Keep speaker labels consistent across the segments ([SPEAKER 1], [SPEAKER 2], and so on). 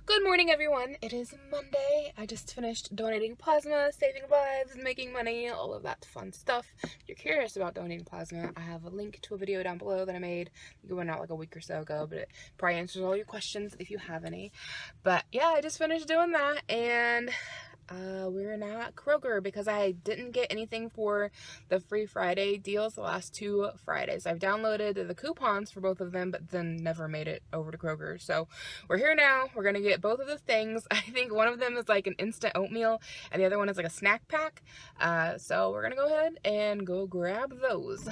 [SPEAKER 1] Good morning, everyone. It is Monday. I just finished donating plasma, saving lives, making money, all of that fun stuff. If you're curious about donating plasma, I have a link to a video down below that I made. It went out like a week or so ago, but it probably answers all your questions if you have any. But yeah, I just finished doing that, and we're now at Kroger because I didn't get anything for the free Friday deals the last 2 Fridays. I've downloaded the coupons for both of them, but then never made it over to Kroger. So we're here now. We're gonna get both of the things. I think one of them is like an instant oatmeal and the other one is like a snack pack. So we're gonna go ahead and go grab those.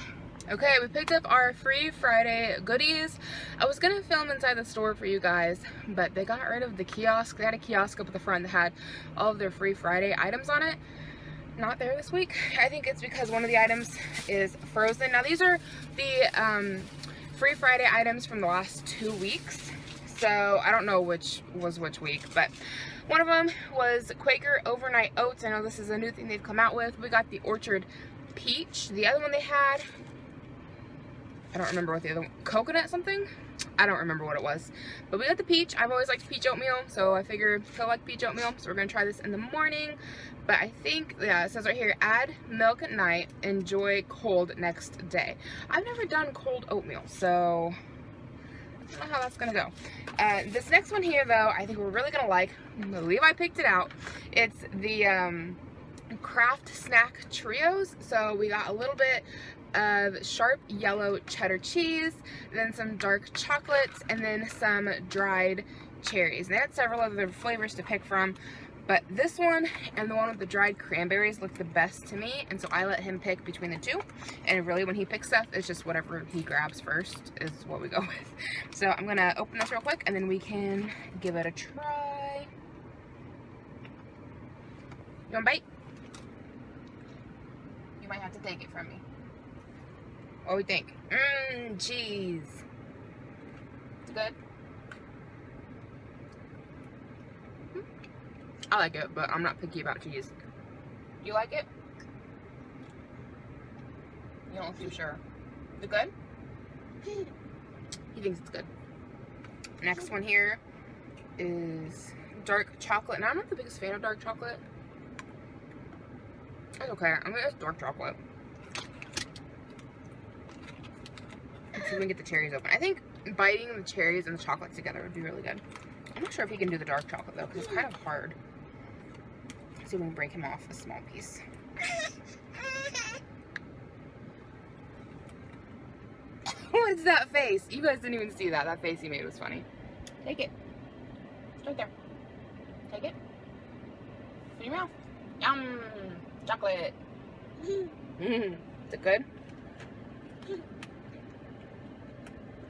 [SPEAKER 1] Okay, we picked up our free Friday goodies. I was gonna film inside the store for you guys, but they got rid of the kiosk. They had a kiosk up at the front that had all of their free Friday items on it. Not there this week. I think it's because one of the items is frozen. Now these are the free Friday items from the last 2 weeks. So I don't know which was which week, but one of them was Quaker overnight oats. I know this is a new thing they've come out with. We got the Orchard Peach. The other one they had, I don't remember what the other one, coconut something? I don't remember what it was. But we got the peach. I've always liked peach oatmeal, so I figured he'll like peach oatmeal. So we're gonna try this in the morning. But I think, yeah, it says right here, add milk at night, enjoy cold next day. I've never done cold oatmeal, so I don't know how that's gonna go. This next one here though, I think we're really gonna like. Levi picked it out. It's the Kraft Snack Trios. So we got a little bit of sharp yellow cheddar cheese, then some dark chocolates, and then some dried cherries. And they had several other flavors to pick from, but this one and the one with the dried cranberries look the best to me, and so I let him pick between the two. And really when he picks stuff, it's just whatever he grabs first is what we go with. So I'm gonna open this real quick and then we can give it a try. You want a bite? You might have to take it from me. What do we think? Cheese. It's good. I like it, but I'm not picky about cheese. You like it? You don't seem sure. Is it good? He thinks it's good. Next one here is dark chocolate. Now, I'm not the biggest fan of dark chocolate. It's okay. I'm gonna get dark chocolate. Let's see if we can get the cherries open. I think biting the cherries and the chocolate together would be really good. I'm not sure if he can do the dark chocolate though, because it's kind of hard. Let's see if we can break him off a small piece. What is that face? You guys didn't even see that. That face he made was funny. Take it. It's right there. Take it. Put in your mouth. Yum! Chocolate. Is it good?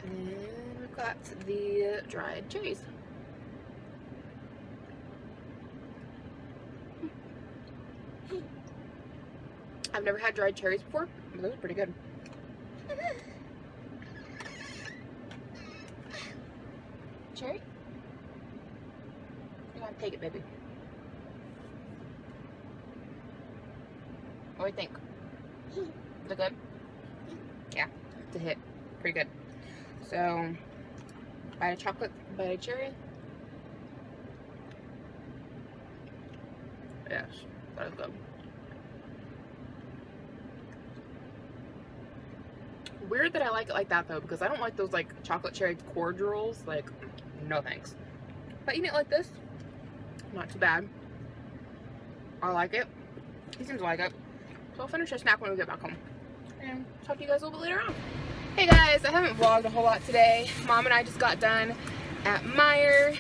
[SPEAKER 1] And we've got the dried cherries. I've never had dried cherries before, but those are pretty good. Cherry? You gotta take it, baby. What do you think? Is it good? Yeah, it's a hit. Pretty good. So, bite of chocolate, bite of cherry. Yes, that is good. Weird that I like it like that though, because I don't like those like chocolate cherry cordials. Like, no thanks. But eating it like this, not too bad. I like it. He seems to like it. So I'll finish our snack when we get back home. And talk to you guys a little bit later on. Hey guys, I haven't vlogged a whole lot today. Mom and I just got done at Meijer,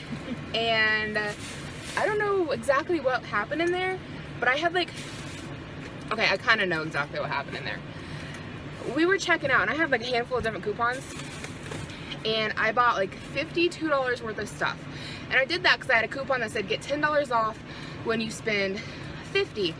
[SPEAKER 1] and I don't know exactly what happened in there, but I had like, okay, I kind of know exactly what happened in there. We were checking out and I had like a handful of different coupons, and I bought like $52 worth of stuff. And I did that because I had a coupon that said get $10 off when you spend $50.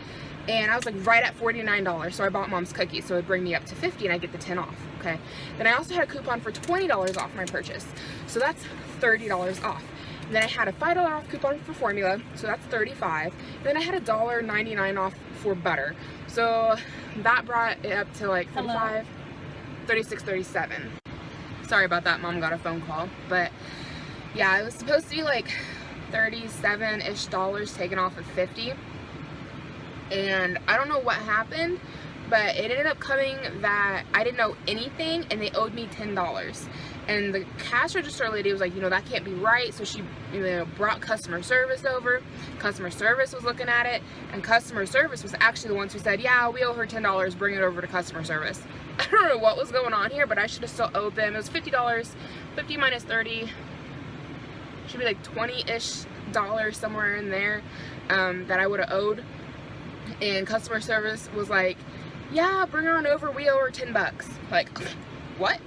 [SPEAKER 1] And I was like right at $49, so I bought Mom's cookies, so it would bring me up to $50 and I get the 10 off, okay? Then I also had a coupon for $20 off my purchase, so that's $30 off. And then I had a $5 off coupon for formula, so that's $35. And then I had a $1.99 off for butter, so that brought it up to like $35, $36, $37. Sorry about that, Mom got a phone call. But yeah, it was supposed to be like $37-ish taken off of $50. And I don't know what happened, but it ended up coming that I didn't know anything and they owed me $10. And the cash register lady was like, you know, that can't be right. So she, you know, brought customer service over. Customer service was looking at it, and customer service was actually the ones who said, yeah, we owe her $10, bring it over to customer service. I don't know what was going on here, but I should have still owed them. It was $50, 50 minus 30, should be like $20-ish somewhere in there, that I would have owed. And customer service was like, yeah, bring her on over, we owe her $10. Like, what?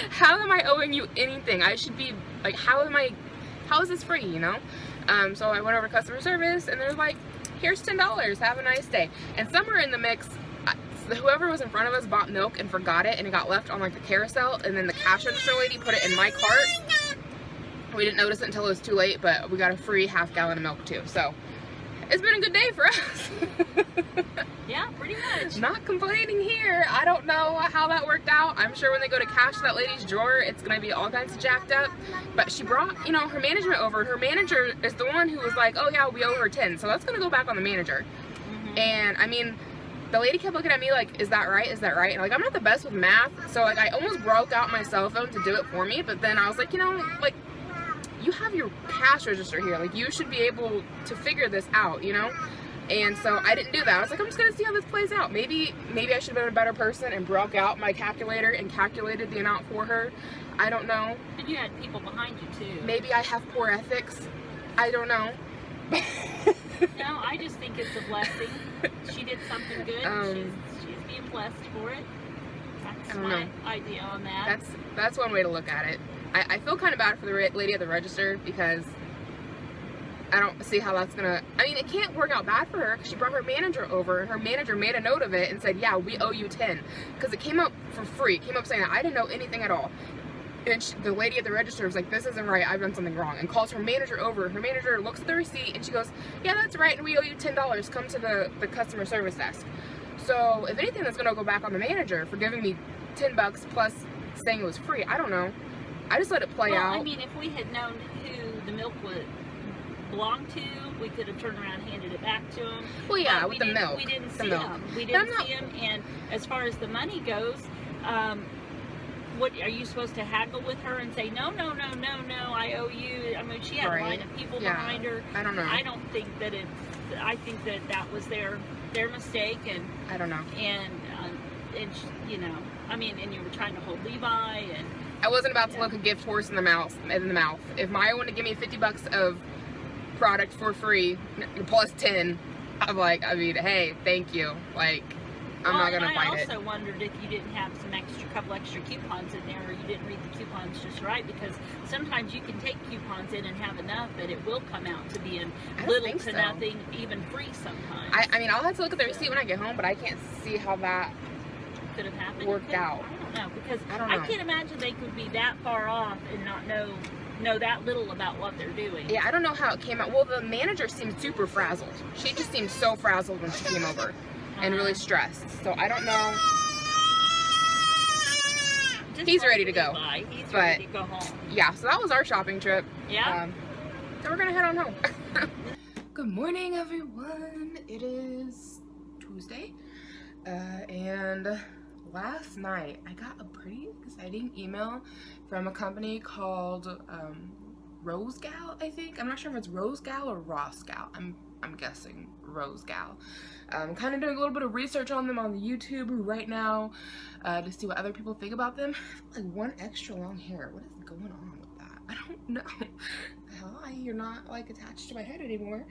[SPEAKER 1] How am I owing you anything? I should be like, how is this free, you know? So I went over to customer service and they're like, here's $10, have a nice day. And somewhere in the mix, whoever was in front of us bought milk and forgot it, and it got left on like the carousel, and then the cash register lady put it in my cart. We didn't notice it until it was too late, but we got a free half-gallon of milk too. So it's been a good day for us.
[SPEAKER 2] Yeah, pretty much.
[SPEAKER 1] Not complaining here. I don't know how that worked out. I'm sure when they go to cash that lady's drawer, it's going to be all kinds of jacked up. But she brought, you know, her management over. Her manager is the one who was like, oh yeah, we owe her 10. So that's going to go back on the manager. And I mean, the lady kept looking at me like, is that right? Is that right? And like, I'm not the best with math. So like, I almost broke out my cell phone to do it for me. But then I was like, you know, like, you have your cash register here. Like, you should be able to figure this out, you know? And so I didn't do that. I was like, I'm just gonna see how this plays out. Maybe I should have been a better person and broke out my calculator and calculated the amount for her. I don't know.
[SPEAKER 2] And you had people behind you too.
[SPEAKER 1] Maybe I have poor ethics. I don't know.
[SPEAKER 2] No, I just think it's a blessing. She did something good. She's being blessed for it. That's my idea on that.
[SPEAKER 1] That's one way to look at it. I feel kind of bad for the lady at the register, because I don't see how that's gonna, I mean, it can't work out bad for her, because she brought her manager over, and her manager made a note of it and said, yeah, we owe you 10, because it came up for free. It came up saying that I didn't know anything at all. And the lady at the register was like, this isn't right, I've done something wrong, and calls her manager over. Her manager looks at the receipt and she goes, yeah, that's right, and we owe you $10, come to the customer service desk. So if anything, that's gonna go back on the manager for giving me $10 plus saying it was free. I don't know. I just let it play out.
[SPEAKER 2] I mean, if we had known who the milk would belong to, we could have turned around and handed it back to them.
[SPEAKER 1] Well, yeah, with the milk.
[SPEAKER 2] We didn't see them. We didn't see them. And as far as the money goes, what are you supposed to haggle with her and say, no, I owe you? I mean, she had a line of people behind her.
[SPEAKER 1] I don't know.
[SPEAKER 2] I don't think that I think that was their mistake, and
[SPEAKER 1] I don't know.
[SPEAKER 2] And you know, I mean, and you were trying to hold Levi, and
[SPEAKER 1] I wasn't about to look a gift horse in the mouth. If Maya wanted to give me $50 of product for free plus 10, I'm like, I mean, hey, thank you. Like, I'm not gonna fight it.
[SPEAKER 2] I also wondered if you didn't have couple extra coupons in there, or you didn't read the coupons just right, because sometimes you can take coupons in and have enough that it will come out to being little to nothing, even free sometimes.
[SPEAKER 1] I mean, I'll have to look at the receipt when I get home, but I can't see how that
[SPEAKER 2] could have happened.
[SPEAKER 1] Worked out.
[SPEAKER 2] I don't know, because I can't imagine they could be that far off and not know that little about what they're doing.
[SPEAKER 1] Yeah, I don't know how it came out. Well, the manager seemed super frazzled. She just seemed so frazzled when she came over and really stressed. So I don't know. He's ready to go.
[SPEAKER 2] He's ready to go home.
[SPEAKER 1] Yeah, so that was our shopping trip.
[SPEAKER 2] Yeah.
[SPEAKER 1] So we're gonna head on home. Good morning, everyone. It is Tuesday, and last night I got a pretty exciting email from a company called Rose Gal, I think. I'm not sure if it's Rose Gal or Ross Gal. I'm guessing Rose Gal. I'm kind of doing a little bit of research on them on the YouTube right now to see what other people think about them. I have like one extra long hair. What is going on with that? I don't know. Hell, you're not like attached to my head anymore.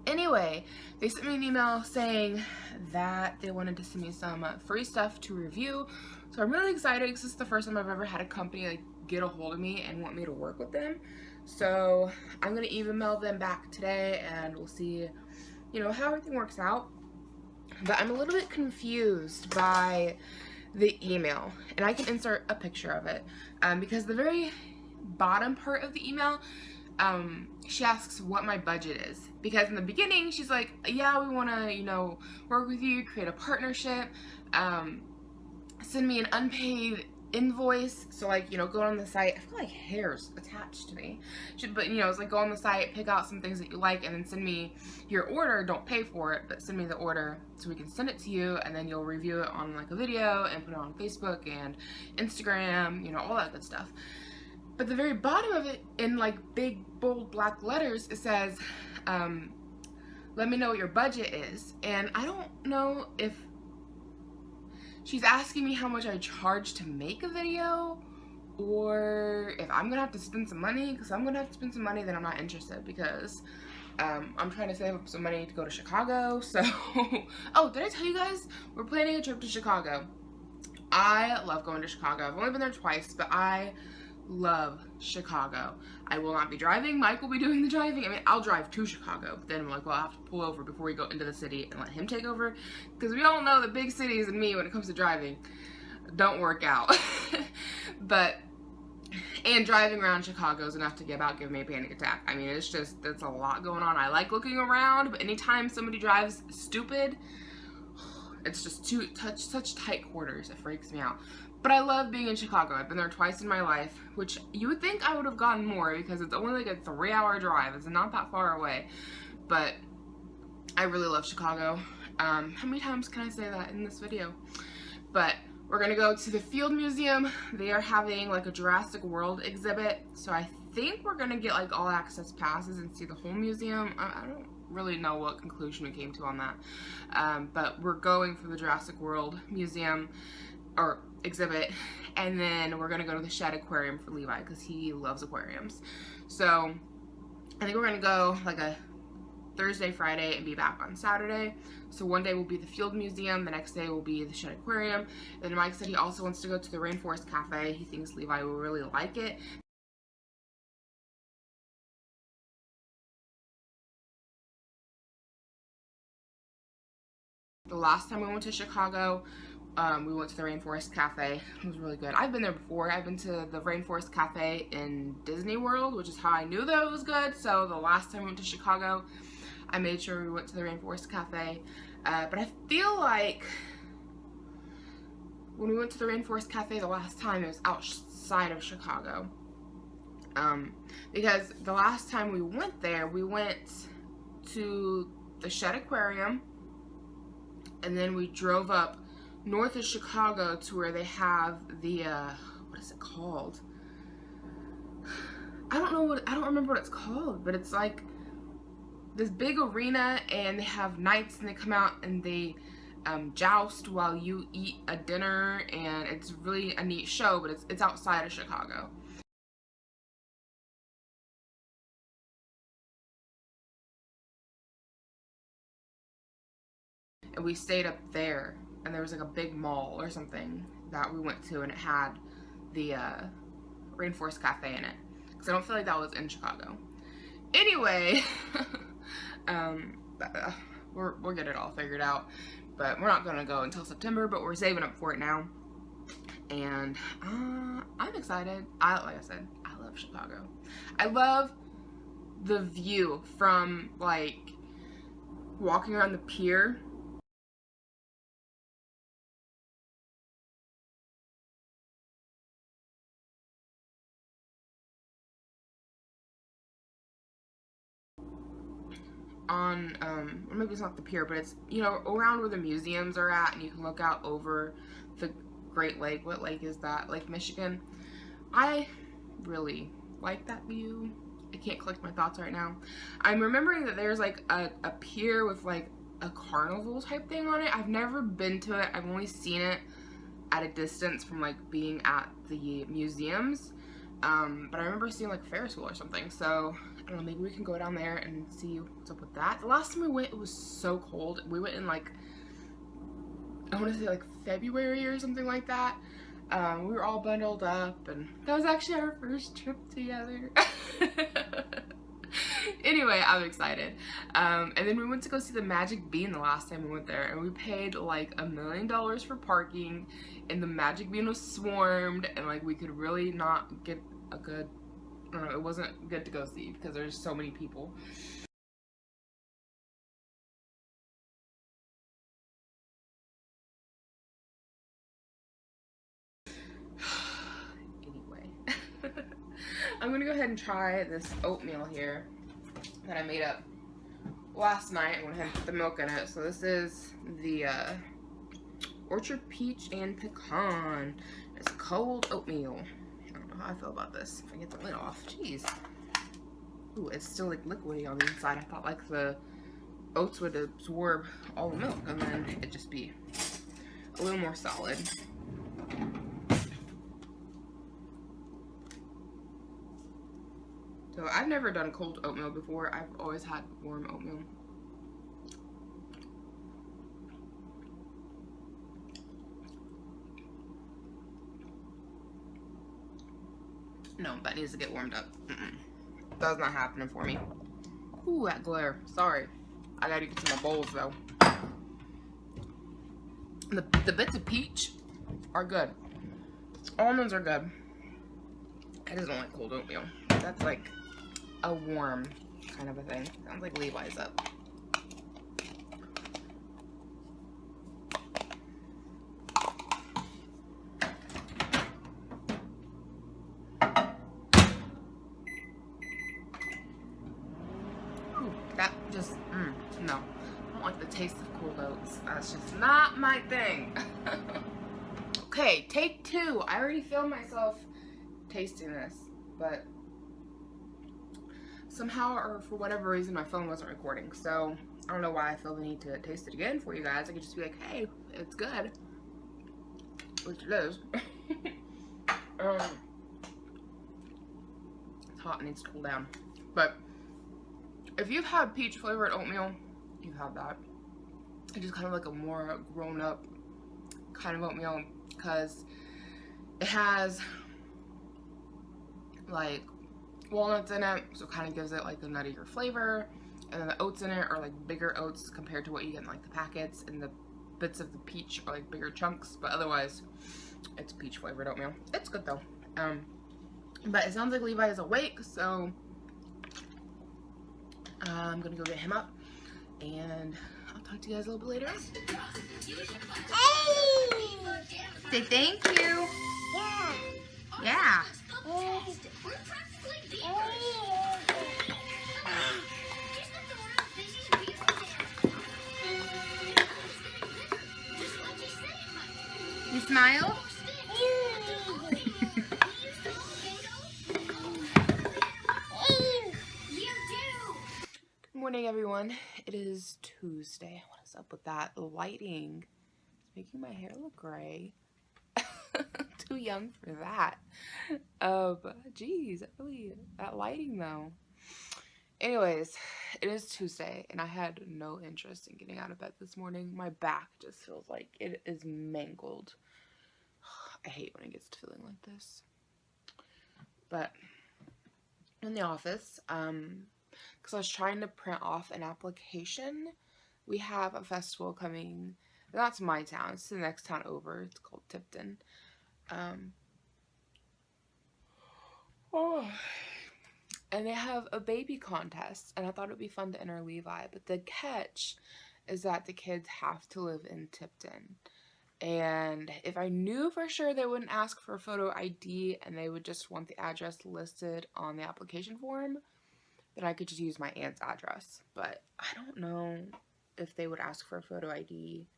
[SPEAKER 1] Anyway, they sent me an email saying that they wanted to send me some free stuff to review. So I'm really excited because this is the first time I've ever had a company like get a hold of me and want me to work with them. So I'm gonna email them back today and we'll see, you know, how everything works out. But I'm a little bit confused by the email, and I can insert a picture of it because the very bottom part of the email, she asks what my budget is, because in the beginning she's like, yeah, we want to, you know, work with you, create a partnership, send me an unpaid invoice. So like, you know, go on the site. I feel like hair's attached to me. But you know, it's like go on the site, pick out some things that you like, and then send me your order. Don't pay for it, but send me the order so we can send it to you, and then you'll review it on like a video and put it on Facebook and Instagram, you know, all that good stuff. But the very bottom of it, in like big bold black letters, it says, let me know what your budget is. And I don't know if she's asking me how much I charge to make a video, or if I'm gonna have to spend some money. Because I'm gonna have to spend some money, then I'm not interested, because I'm trying to save up some money to go to Chicago. So oh, did I tell you guys we're planning a trip to Chicago? I love going to Chicago. I've only been there twice, but I love Chicago. I will not be driving. Mike will be doing the driving. I mean, I'll drive to Chicago, but then like, well, I'll have to pull over before we go into the city and let him take over, because we all know that big cities and me, when it comes to driving, don't work out. And driving around Chicago is enough to give me a panic attack. I mean, it's a lot going on. I like looking around, but anytime somebody drives stupid, it's just such tight quarters. It freaks me out. But I love being in Chicago. I've been there twice in my life, which you would think I would have gotten more, because it's only like a 3-hour drive. It's not that far away. But I really love Chicago. How many times can I say that in this video? But we're gonna go to the Field Museum. They are having like a Jurassic World exhibit. So I think we're gonna get like all access passes and see the whole museum. I don't really know what conclusion we came to on that. But we're going for the Jurassic World Museum, or exhibit, and then we're gonna go to the Shed Aquarium for Levi, because he loves aquariums. So I think we're gonna go like a Thursday, Friday, and be back on Saturday. So one day will be the Field Museum, the next day will be the Shed Aquarium. And then Mike said he also wants to go to the Rainforest Cafe. He thinks Levi will really like it. The last time we went to Chicago, we went to the Rainforest Cafe. It was really good. I've been there before. I've been to the Rainforest Cafe in Disney World, which is how I knew that it was good. So the last time we went to Chicago, I made sure we went to the Rainforest Cafe. But I feel like when we went to the Rainforest Cafe the last time, it was outside of Chicago. Because the last time we went there, we went to the Shed Aquarium, and then we drove up north of Chicago to where they have the, what is it called? I don't remember what it's called, but it's like this big arena, and they have knights, and they come out and they joust while you eat a dinner, and it's really a neat show, but it's outside of Chicago. And we stayed up there, and there was like a big mall or something that we went to, and it had the Rainforest Cafe in it, because I don't feel like that was in Chicago. Anyway, we'll get it all figured out, but we're not gonna go until September, but we're saving up for it now, and I'm excited. Like I said, I love Chicago. I love the view from like walking around the pier. On or maybe it's not the pier, but it's, you know, around where the museums are at, and you can look out over the Great Lake. What lake is that? Lake Michigan. I really like that view. I can't collect my thoughts right now. I'm remembering that there's like a pier with like a carnival type thing on it. I've never been to it. I've only seen it at a distance from like being at the museums. But I remember seeing like Ferris wheel or something, so I don't know, maybe we can go down there and see what's up with that. The last time we went, it was so cold. We went in like, I want to say like February or something like that. We were all bundled up, and that was actually our first trip together. Anyway, I'm excited. And then we went to go see the Magic Bean the last time we went there, and we paid like $1 million for parking, and the Magic Bean was swarmed, and like we could really not get a good, I don't know, it wasn't good to go see because there's so many people. go ahead and try this oatmeal here that I made up last night. I went ahead and put the milk in it. So this is the Orchard Peach and Pecan. It's cold oatmeal. I don't know how I feel about this. If I get the lid off. Jeez. Ooh, it's still like liquidy on the inside. I thought like the oats would absorb all the milk and then it'd just be a little more solid. So I've never done cold oatmeal before. I've always had warm oatmeal. No, that needs to get warmed up. That's not happening for me. Ooh, that glare. Sorry. I gotta get to my bowls though. The bits of peach are good. Almonds are good. I just don't like cold oatmeal. That's like a warm kind of a thing. Sounds like Levi's up. Ooh, that just, no. I don't like the taste of cold oats. That's just not my thing. Okay, take 2. I already filmed myself tasting this, but somehow or for whatever reason my phone wasn't recording, so I don't know why I feel the need to taste it again for you guys. I could just be like, hey, it's good, which it is. It's hot and needs to cool down. But if you've had peach flavored oatmeal, you've had that. It's just kind of like a more grown up kind of oatmeal because it has like walnuts in it, so it kind of gives it like a nuttier flavor, and then the oats in it are like bigger oats compared to what you get in like the packets, and the bits of the peach are like bigger chunks, but otherwise it's peach flavored oatmeal. It's good though. But it sounds like Levi is awake, so I'm gonna go get him up and I'll talk to you guys a little bit later.
[SPEAKER 3] Hey!
[SPEAKER 1] Say thank you.
[SPEAKER 3] Yeah.
[SPEAKER 1] Yeah. You smile? Good morning, everyone. It is Tuesday. What is up with that lighting? It's making my hair look gray. Too young for that. Geez, really, that lighting though. Anyways, it is Tuesday, and I had no interest in getting out of bed this morning. My back just feels like it is mangled. I hate when it gets to feeling like this. But in the office, because I was trying to print off an application. We have a festival coming. Not to my town. It's the next town over. It's called Tipton. And they have a baby contest, and I thought it would be fun to enter Levi, but the catch is that the kids have to live in Tipton. And if I knew for sure they wouldn't ask for a photo ID and they would just want the address listed on the application form, then I could just use my aunt's address. But I don't know if they would ask for a photo ID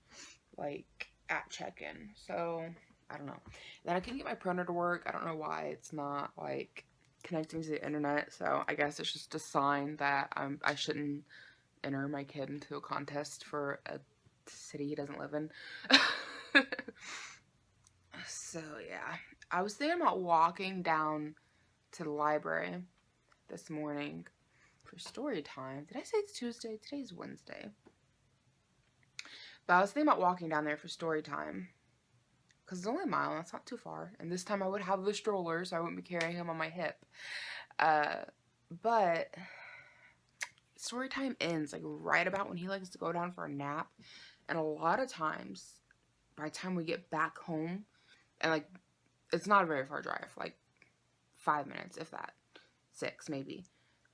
[SPEAKER 1] like at check-in, so I don't know. Then I couldn't get my printer to work. I don't know why it's not like connecting to the internet, so I guess it's just a sign that I shouldn't enter my kid into a contest for a city he doesn't live in. So yeah, I was thinking about walking down to the library this morning for story time. Did I say it's Tuesday? Today's Wednesday. But I was thinking about walking down there for story time because it's only a mile, that's not too far, and this time I would have the stroller, so I wouldn't be carrying him on my hip. But story time ends like right about when he likes to go down for a nap, and a lot of times by the time we get back home, and like it's not a very far drive, like 5 minutes, if that, 6 maybe.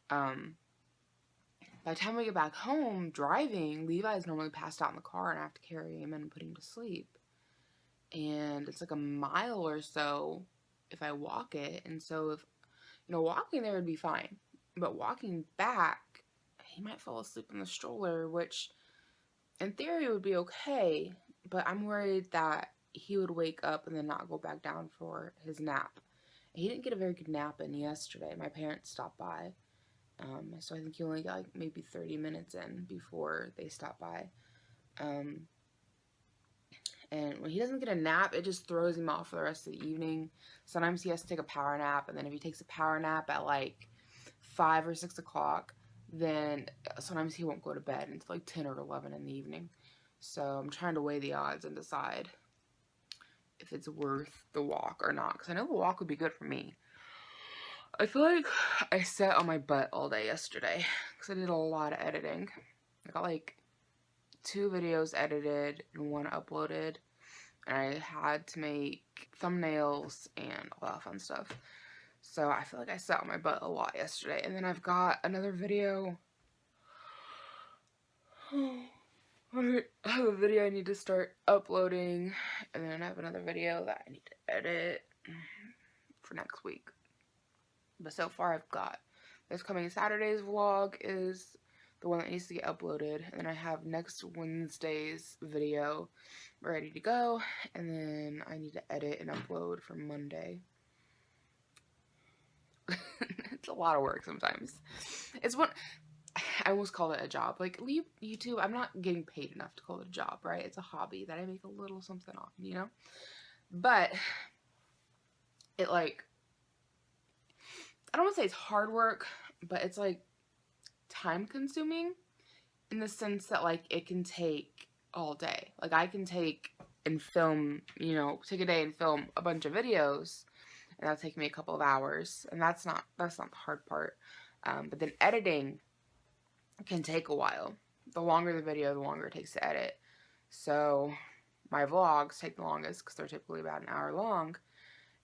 [SPEAKER 1] By the time we get back home driving, Levi's normally passed out in the car, and I have to carry him and put him to sleep. And it's like a mile or so if I walk it, and so walking there would be fine. But walking back, he might fall asleep in the stroller, which in theory would be okay. But I'm worried that he would wake up and then not go back down for his nap. He didn't get a very good nap in yesterday. My parents stopped by. So I think he only got like maybe 30 minutes in before they stopped by. And when he doesn't get a nap, it just throws him off for the rest of the evening. Sometimes he has to take a power nap, and then if he takes a power nap at like 5 or 6 o'clock, then sometimes he won't go to bed until like 10 or 11 in the evening. So I'm trying to weigh the odds and decide if it's worth the walk or not, because I know the walk would be good for me. I feel like I sat on my butt all day yesterday because I did a lot of editing. I got like 2 videos edited and 1 uploaded, and I had to make thumbnails and all that fun stuff. So I feel like I sat on my butt a lot yesterday. And then I've got another video. I have a video I need to start uploading, and then I have another video that I need to edit for next week. But so far I've got this coming Saturday's vlog is the one that needs to get uploaded, and then I have next Wednesday's video ready to go, and then I need to edit and upload for Monday. It's a lot of work sometimes. It's what I almost call it a job. Like YouTube, I'm not getting paid enough to call it a job, right? It's a hobby that I make a little something on, you know? But it like, I don't want to say it's hard work, but it's like time consuming in the sense that like it can take all day. Like I can take and film, you know, take a day and film a bunch of videos, and that'll take me a couple of hours, and that's not the hard part. But then editing can take a while. The longer the video, the longer it takes to edit. So my vlogs take the longest because they're typically about an hour long.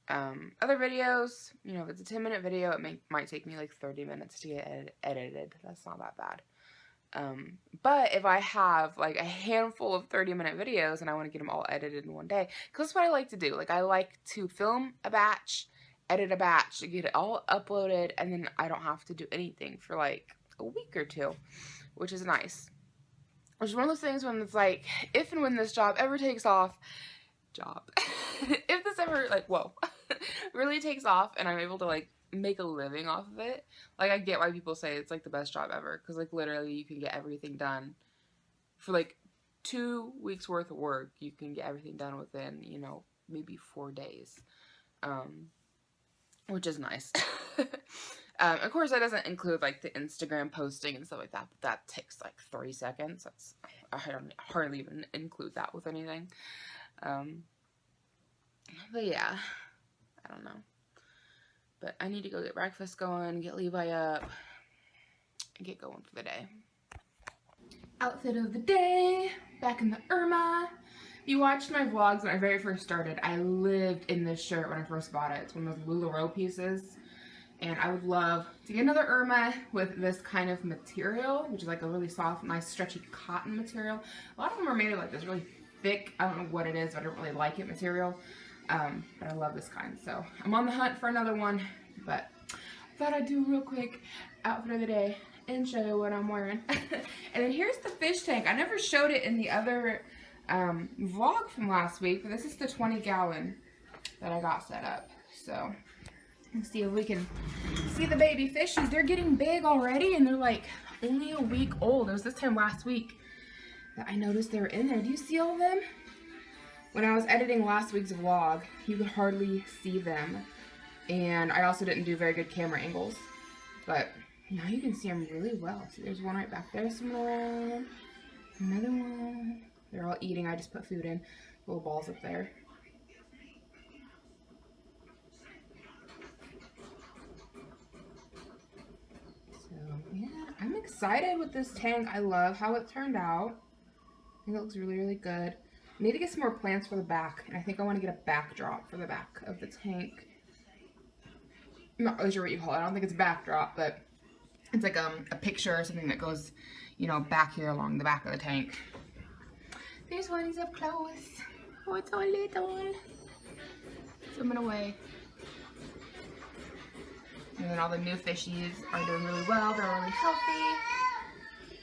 [SPEAKER 1] Other videos, you know, if it's a 10-minute video, it might take me like 30 minutes to get edited. That's not that bad. But if I have like a handful of 30-minute videos and I want to get them all edited in one day, because that's what I like to do. Like I like to film a batch, edit a batch, get it all uploaded, and then I don't have to do anything for like a week or 2, which is nice. Which is one of those things when it's like, if and when this job ever takes off, if this ever like, really takes off and I'm able to like make a living off of it, like I get why people say it's like the best job ever, because like literally you can get everything done for like 2 weeks worth of work. You can get everything done within, you know, maybe 4 days, which is nice. Of course that doesn't include like the Instagram posting and stuff like that, but that takes like 3 seconds. I don't hardly even include that with anything. But yeah, I don't know. But I need to go get breakfast going, get Levi up, and get going for the day. Outfit of the day, back in the Irma. If you watched my vlogs when I very first started, I lived in this shirt when I first bought it. It's one of those LuLaRoe pieces. And I would love to get another Irma with this kind of material, which is like a really soft, nice, stretchy cotton material. A lot of them are made of like this really thick, I don't know what it is, but I don't really like it material. But I love this kind. So I'm on the hunt for another one, but I thought I'd do a real quick outfit of the day and show you what I'm wearing. And then here's the fish tank. I never showed it in the other vlog from last week, but this is the 20-gallon that I got set up. So let's see if we can see the baby fishies. They're getting big already, and they're like only a week old. It was this time last week that I noticed they were in there. Do you see all of them? When I was editing last week's vlog, you could hardly see them. And I also didn't do very good camera angles. But now you can see them really well. See, there's one right back there, swimming around. Another one. They're all eating. I just put food in. Little balls up there. So, yeah. I'm excited with this tank. I love how it turned out. I think it looks really, really good. I need to get some more plants for the back, and I think I want to get a backdrop for the back of the tank. I'm not really sure what you call it. I don't think it's a backdrop, but it's like a picture or something that goes, you know, back here along the back of the tank. There's one, he's up close. Oh, it's so little. Swimming away. And then all the new fishies are doing really well. They're really healthy.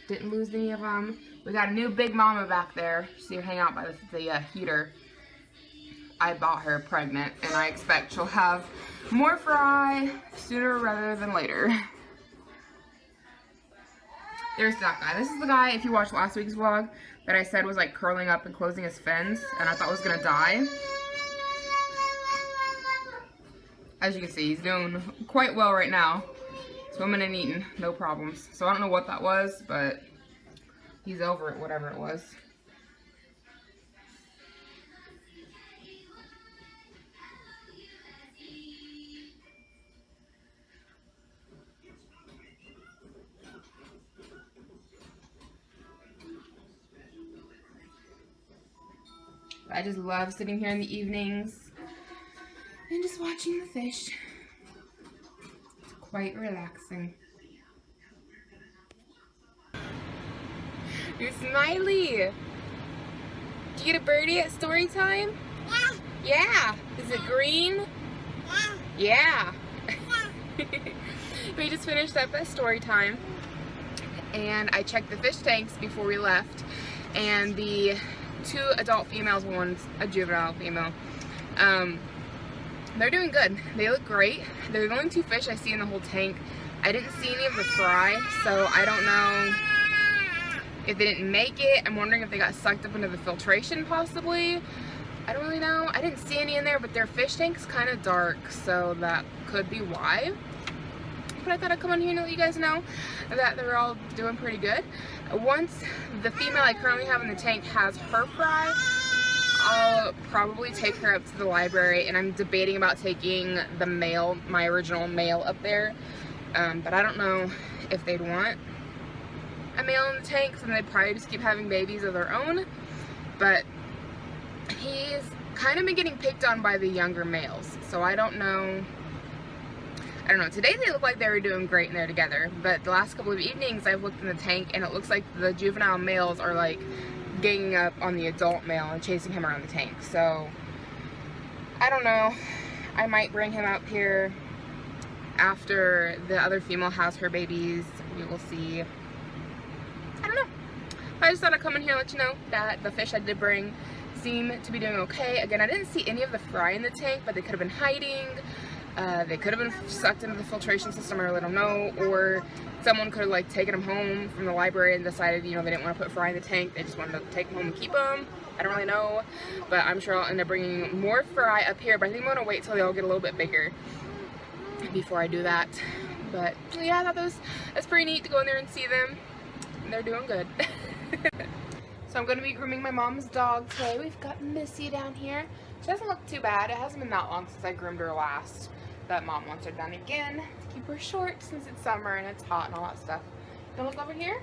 [SPEAKER 1] Didn't lose any of them. We got a new big mama back there. See her hang out by the heater. I bought her pregnant, and I expect she'll have more fry sooner rather than later. There's that guy. This is the guy, if you watched last week's vlog, that I said was like curling up and closing his fins, and I thought was gonna die. As you can see, he's doing quite well right now. Swimming and eating, no problems. So I don't know what that was, but he's over it, whatever it was. I just love sitting here in the evenings and just watching the fish. It's quite relaxing. You're smiley. Did you get a birdie at story time? Yeah. Is it green? Yeah. We just finished up at story time, and I checked the fish tanks before we left, and the 2 adult females, one's a juvenile female. They're doing good. They look great. They're the only 2 fish I see in the whole tank. I didn't see any of the fry, so I don't know if they didn't make it. I'm wondering if they got sucked up into the filtration possibly. I don't really know. I didn't see any in there, but their fish tank's kind of dark, so that could be why. But I thought I'd come on here and let you guys know that they're all doing pretty good. Once the female I currently have in the tank has her fry, I'll probably take her up to the library, and I'm debating about taking the male, my original male, up there. But I don't know if they'd want a male in the tank, so then they'd probably just keep having babies of their own. But he's kind of been getting picked on by the younger males, so I don't know. Today they look like they were doing great and they're together, but the last couple of evenings I've looked in the tank and it looks like the juvenile males are like ganging up on the adult male and chasing him around the tank. So I don't know. I might bring him up here after the other female has her babies. We will see. I don't know. I just thought I'd come in here and let you know that the fish I did bring seem to be doing okay. Again, I didn't see any of the fry in the tank, but they could have been hiding. They could have been sucked into the filtration system, I really don't know, or someone could have like taken them home from the library and decided, you know, they didn't want to put fry in the tank, they just wanted to take them home and keep them. I don't really know, but I'm sure I'll end up bringing more fry up here, but I think I'm going to wait till they all get a little bit bigger before I do that. But yeah, I thought that's pretty neat to go in there and see them, and they're doing good. So I'm going to be grooming my mom's dog today. We've got Missy down here. She doesn't look too bad. It hasn't been that long since I groomed her last. But Mom wants her done again to keep her short since it's summer and it's hot and all that stuff. Don't look over here.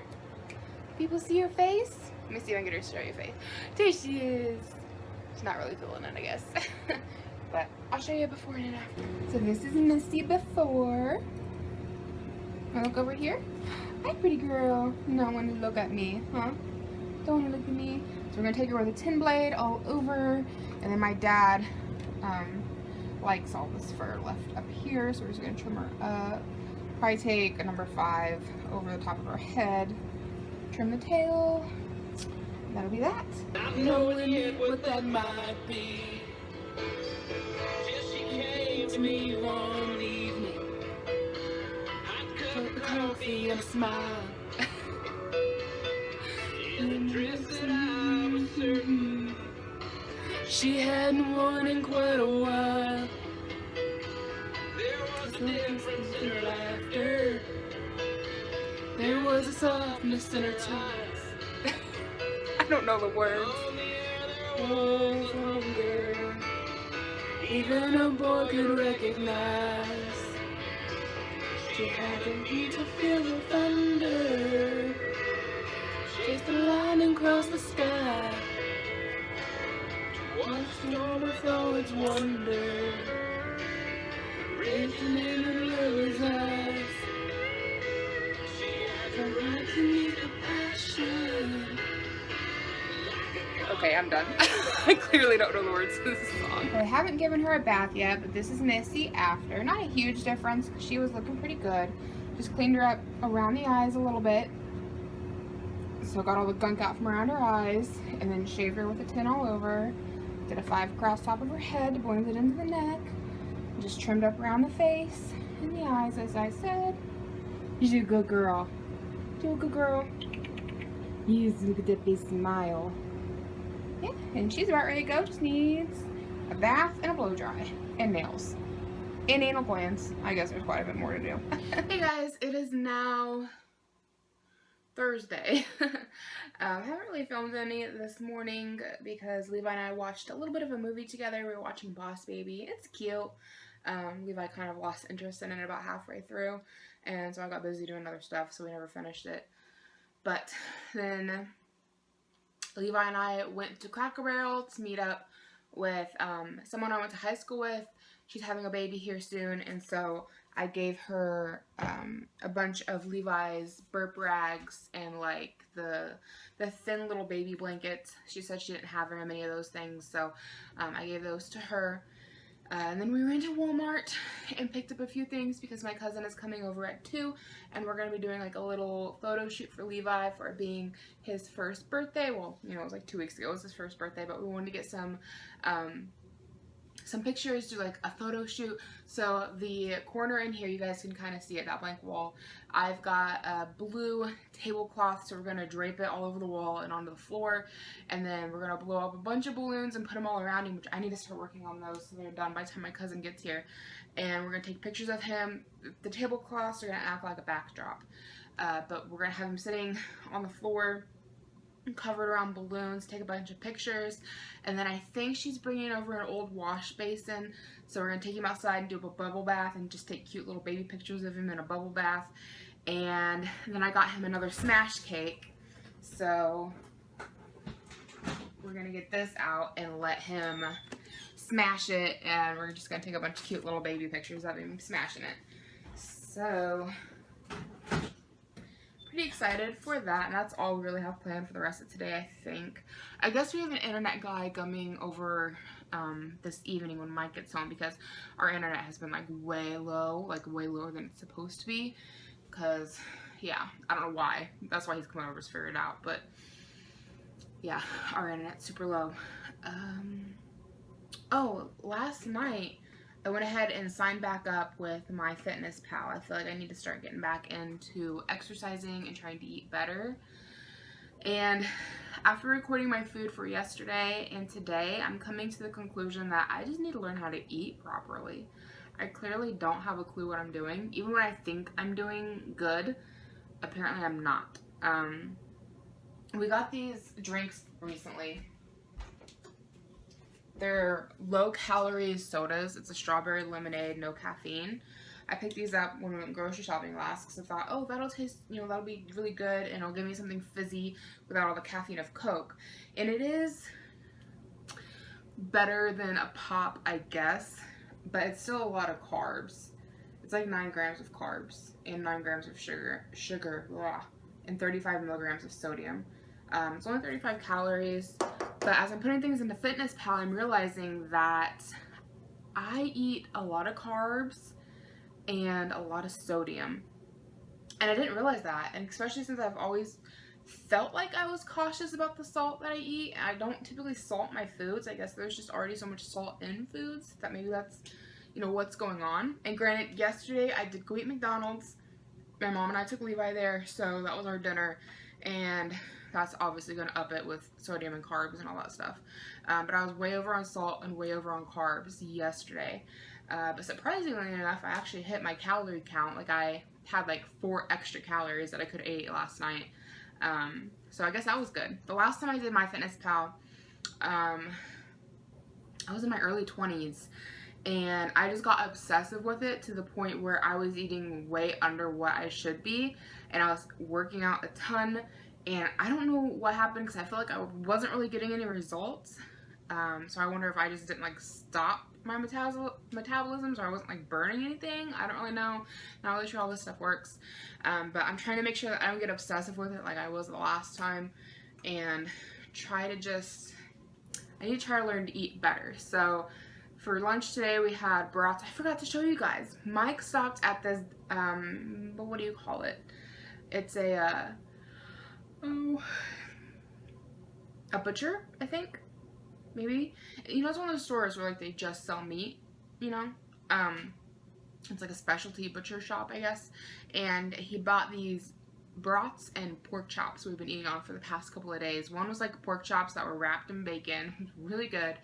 [SPEAKER 1] People see your face. Let me see if I can get her to show you face. There she is. She's not really feeling it, I guess. But I'll show you before and after. So this is Missy before. Wanna look over here? Hi, pretty girl. You don't want to look at me, huh? Don't want to look at me. So we're gonna take her with a 10 blade all over, and then my dad likes all this fur left up here, so we're just gonna trim her up. Probably take a number 5 over the top of her head, trim the tail, and that'll be that.
[SPEAKER 3] I'm knowing it what that might be. She came to me one evening, hot cup of coffee and a smile. In a dress that I was certain she hadn't worn in quite a while. There was a difference in her laughter. There was a softness in her ties.
[SPEAKER 1] I don't know the words.
[SPEAKER 3] On the air there was hunger. Even a boy could recognize. She had the heat to feel the thunder. Chased the lightning across the sky. To watch the storm with all its wonder. Raging in the lily's eyes. She had the right to meet the passion.
[SPEAKER 1] Okay, I'm done. I clearly don't know the words to this song. I haven't given her a bath yet, but this is Missy after. Not a huge difference because she was looking pretty good. Just cleaned her up around the eyes a little bit. So got all the gunk out from around her eyes, and then shaved her with a 10 all over. Did a 5 across top of her head, blended it into the neck. Just trimmed up around the face and the eyes, as I said. You're a good girl. You're a good girl. You look at that big smile. Yeah, and she's about ready to go. Just needs a bath and a blow dry. And nails. And anal glands. I guess there's quite a bit more to do. Hey guys, it is now Thursday. I haven't really filmed any this morning because Levi and I watched a little bit of a movie together. We were watching Boss Baby. It's cute. Levi kind of lost interest in it about halfway through, and so I got busy doing other stuff, so we never finished it. But then Levi and I went to Cracker Barrel to meet up with someone I went to high school with. She's having a baby here soon, and so I gave her a bunch of Levi's burp rags and like the thin little baby blankets. She said she didn't have very many of those things, so I gave those to her. And then we went to Walmart and picked up a few things because my cousin is coming over at 2, and we're going to be doing like a little photo shoot for Levi for it being his first birthday. Well, you know, it was like 2 weeks ago, it was his first birthday, but we wanted to get some pictures, do like a photo shoot. So the corner in here, you guys can kind of see it, that blank wall. I've got a blue tablecloth, so we're going to drape it all over the wall and onto the floor, and then we're going to blow up a bunch of balloons and put them all around him, which I need to start working on those so they're done by the time my cousin gets here. And we're going to take pictures of him. The tablecloths are going to act like a backdrop, but we're going to have him sitting on the floor covered around balloons, take a bunch of pictures, and then I think she's bringing over an old wash basin, so we're going to take him outside and do a bubble bath and just take cute little baby pictures of him in a bubble bath. And then I got him another smash cake, so we're going to get this out and let him smash it, and we're just going to take a bunch of cute little baby pictures of him smashing it. So pretty excited for that, and that's all we really have planned for the rest of today, I think. I guess we have an internet guy coming over this evening when Mike gets home, because our internet has been like way low, like way lower than it's supposed to be, because yeah, I don't know why. That's why he's coming over to figure it out, but yeah, our internet's super low. Oh, last night I went ahead and signed back up with my fitness pal. I feel like I need to start getting back into exercising and trying to eat better. And after recording my food for yesterday and today, I'm coming to the conclusion that I just need to learn how to eat properly. I clearly don't have a clue what I'm doing. Even when I think I'm doing good, apparently I'm not. We got these drinks recently. They're low-calorie sodas. It's a strawberry lemonade, no caffeine. I picked these up when we went grocery shopping last because I thought, oh, that'll taste, you know, that'll be really good, and it'll give me something fizzy without all the caffeine of Coke. And it is better than a pop, I guess, but it's still a lot of carbs. It's like 9 grams of carbs and 9 grams of sugar, blah, and 35 milligrams of sodium. It's only 35 calories. But as I'm putting things into Fitness Pal, I'm realizing that I eat a lot of carbs and a lot of sodium. And I didn't realize that. And especially since I've always felt like I was cautious about the salt that I eat. I don't typically salt my foods. I guess there's just already so much salt in foods that maybe that's, you know, what's going on. And granted, yesterday I did go eat McDonald's. My mom and I took Levi there, so that was our dinner. And that's obviously going to up it with sodium and carbs and all that stuff. But I was way over on salt and way over on carbs yesterday. But surprisingly enough, I actually hit my calorie count. Like, I had like 4 extra calories that I could have ate last night. So I guess that was good. The last time I did my Fitness Pal, I was in my early 20s. And I just got obsessive with it to the point where I was eating way under what I should be. And I was working out a ton. And I don't know what happened because I feel like I wasn't really getting any results. So I wonder if I just didn't like stop my metabolism, so I wasn't like burning anything. I don't really know. Not really sure how this stuff works. But I'm trying to make sure that I don't get obsessive with it like I was the last time. And try to just I need to try to learn to eat better. So for lunch today we had brats. I forgot to show you guys. Mike stopped at this, what do you call it? It's a butcher, I think, maybe. You know, it's one of those stores where like they just sell meat, you know? It's like a specialty butcher shop, I guess. And he bought these brats and pork chops we've been eating on for the past couple of days. One was like pork chops that were wrapped in bacon, really good.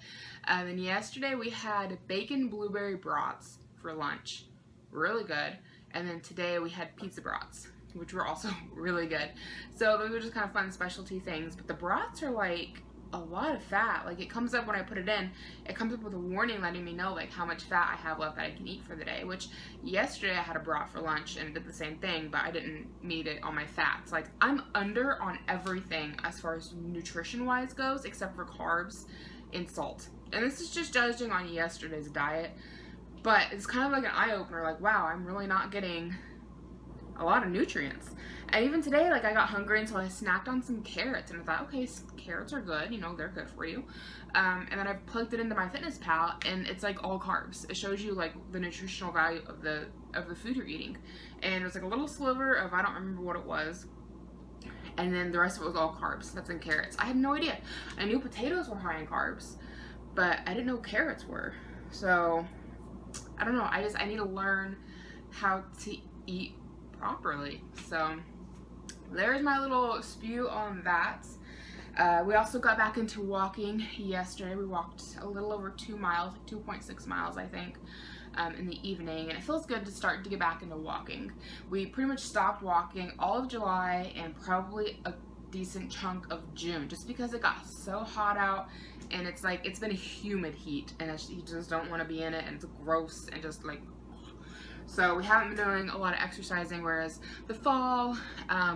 [SPEAKER 1] And then yesterday we had bacon blueberry brats for lunch, really good. And then today we had pizza brats, which were also really good. So those are just kind of fun specialty things. But the brats are like a lot of fat. Like it comes up when I put it in, it comes up with a warning letting me know like how much fat I have left that I can eat for the day, which yesterday I had a brat for lunch and it did the same thing, but I didn't meet it on my fats. Like I'm under on everything as far as nutrition wise goes, except for carbs and salt. And this is just judging on yesterday's diet, but it's kind of like an eye-opener, like wow, I'm really not getting a lot of nutrients. And even today, like I got hungry and so I snacked on some carrots and I thought, okay, carrots are good, you know, they're good for you. And then I plugged it into my Fitness Pal and it's like all carbs. It shows you like the nutritional value of the food you're eating. And it was like a little sliver of, I don't remember what it was. And then the rest of it was all carbs. That's in carrots. I had no idea. I knew potatoes were high in carbs, but I didn't know carrots were. So I don't know. I need to learn how to eat properly. So there's my little spew on that. We also got back into walking yesterday. We walked a little over 2 miles, like 2.6 miles I think, in the evening, and it feels good to start to get back into walking. We pretty much stopped walking all of July and probably a decent chunk of June just because it got so hot out and it's like it's been a humid heat and you just don't want to be in it and it's gross and just like. So we haven't been doing a lot of exercising, whereas the fall,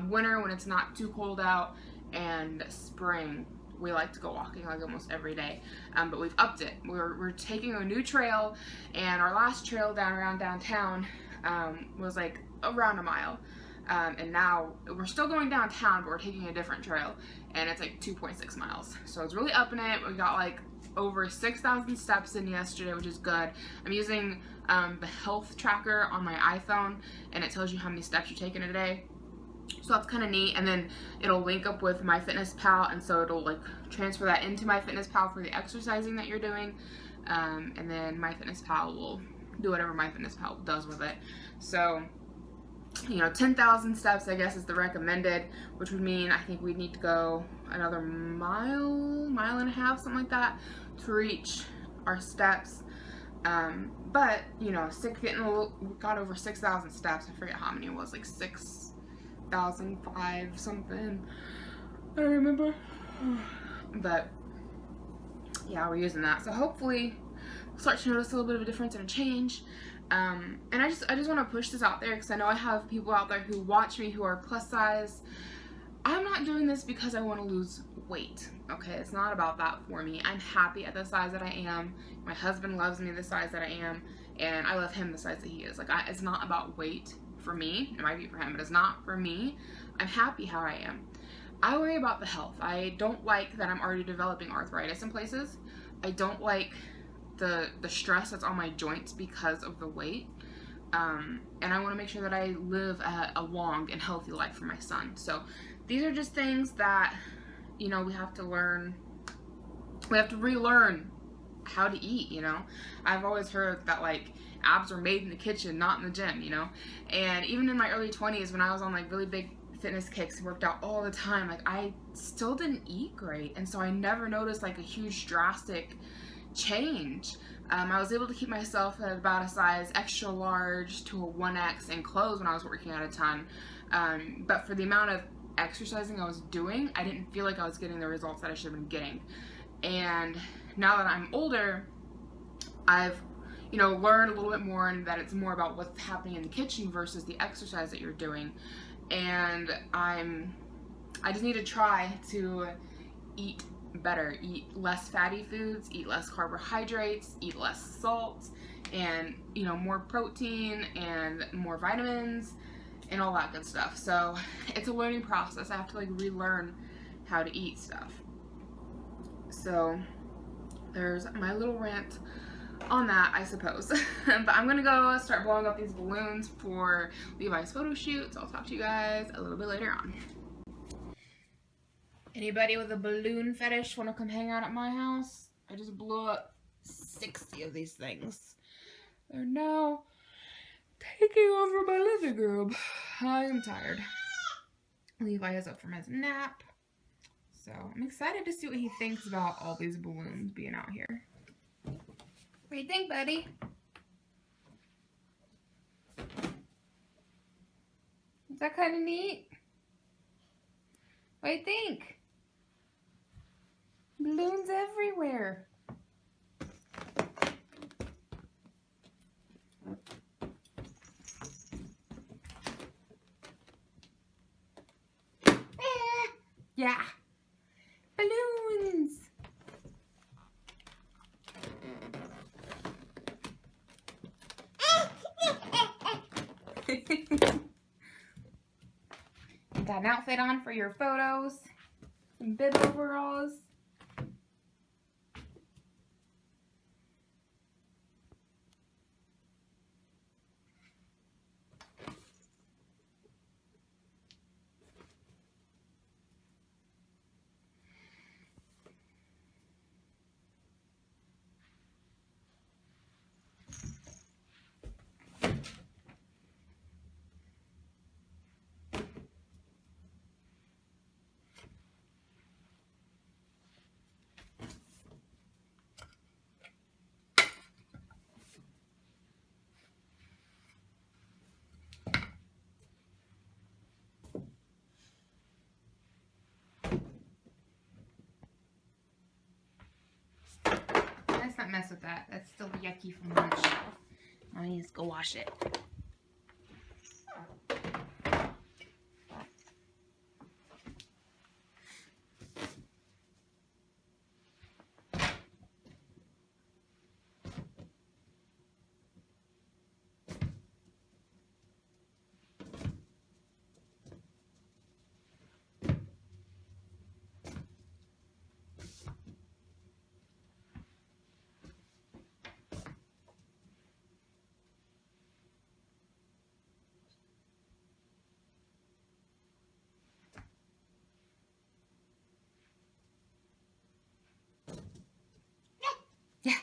[SPEAKER 1] winter when it's not too cold out, and spring we like to go walking like almost every day. But we've upped it. We're taking a new trail, and our last trail around downtown was like around a mile. And now we're still going downtown, but we're taking a different trail, and it's like 2.6 miles. So it's really upping it. We got like over 6,000 steps in yesterday, which is good. I'm using the health tracker on my iPhone, and it tells you how many steps you take in a day. So that's kind of neat. And then it'll link up with my Fitness Pal, and so it'll like transfer that into my Fitness Pal for the exercising that you're doing. And then my Fitness Pal will do whatever my Fitness Pal does with it. So, you know, 10,000 steps I guess is the recommended, which would mean I think we'd need to go another mile and a half, something like that, to reach our steps. But you know, we got over 6,000 steps. I forget how many it was, like 6,005 something. I don't remember. But yeah, we're using that. So hopefully we'll start to notice a little bit of a difference and a change. And I just want to push this out there because I know I have people out there who watch me who are plus size. I'm not doing this because I want to lose weight, okay? It's not about that for me. I'm happy at the size that I am. My husband loves me the size that I am, and I love him the size that he is. Like, it's not about weight for me. It might be for him, but it's not for me. I'm happy how I am. I worry about the health. I don't like that I'm already developing arthritis in places. I don't like the stress that's on my joints because of the weight. And I want to make sure that I live a long and healthy life for my son. So these are just things that, you know, we have to learn. We have to relearn how to eat, you know. I've always heard that like abs are made in the kitchen, not in the gym, you know. And even in my early 20s when I was on like really big fitness kicks and worked out all the time, like I still didn't eat great. And so I never noticed like a huge drastic change. I was able to keep myself at about a size extra large to a 1X in clothes when I was working out a ton. But for the amount of exercising I was doing, I didn't feel like I was getting the results that I should have been getting. And now that I'm older, I've, you know, learned a little bit more, and that it's more about what's happening in the kitchen versus the exercise that you're doing. And I just need to try to eat better, eat less fatty foods, eat less carbohydrates, eat less salt, and, you know, more protein and more vitamins and all that good stuff. So it's a learning process. I have to like relearn how to eat stuff. So there's my little rant on that, I suppose. But I'm gonna go start blowing up these balloons for Levi's photo shoot, so I'll talk to you guys a little bit later on. Anybody with a balloon fetish want to come hang out at my house? I just blew up 60 of these things. They're now taking over my living room. I am tired. Levi is up from his nap. So I'm excited to see what he thinks about all these balloons being out here. What do you think, buddy? Is that kind of neat? What do you think? Balloons everywhere. Yeah. Balloons. Got an outfit on for your photos. Some bib overalls. Let's not mess with that. That's still yucky from lunch. I need to go wash it. Yeah.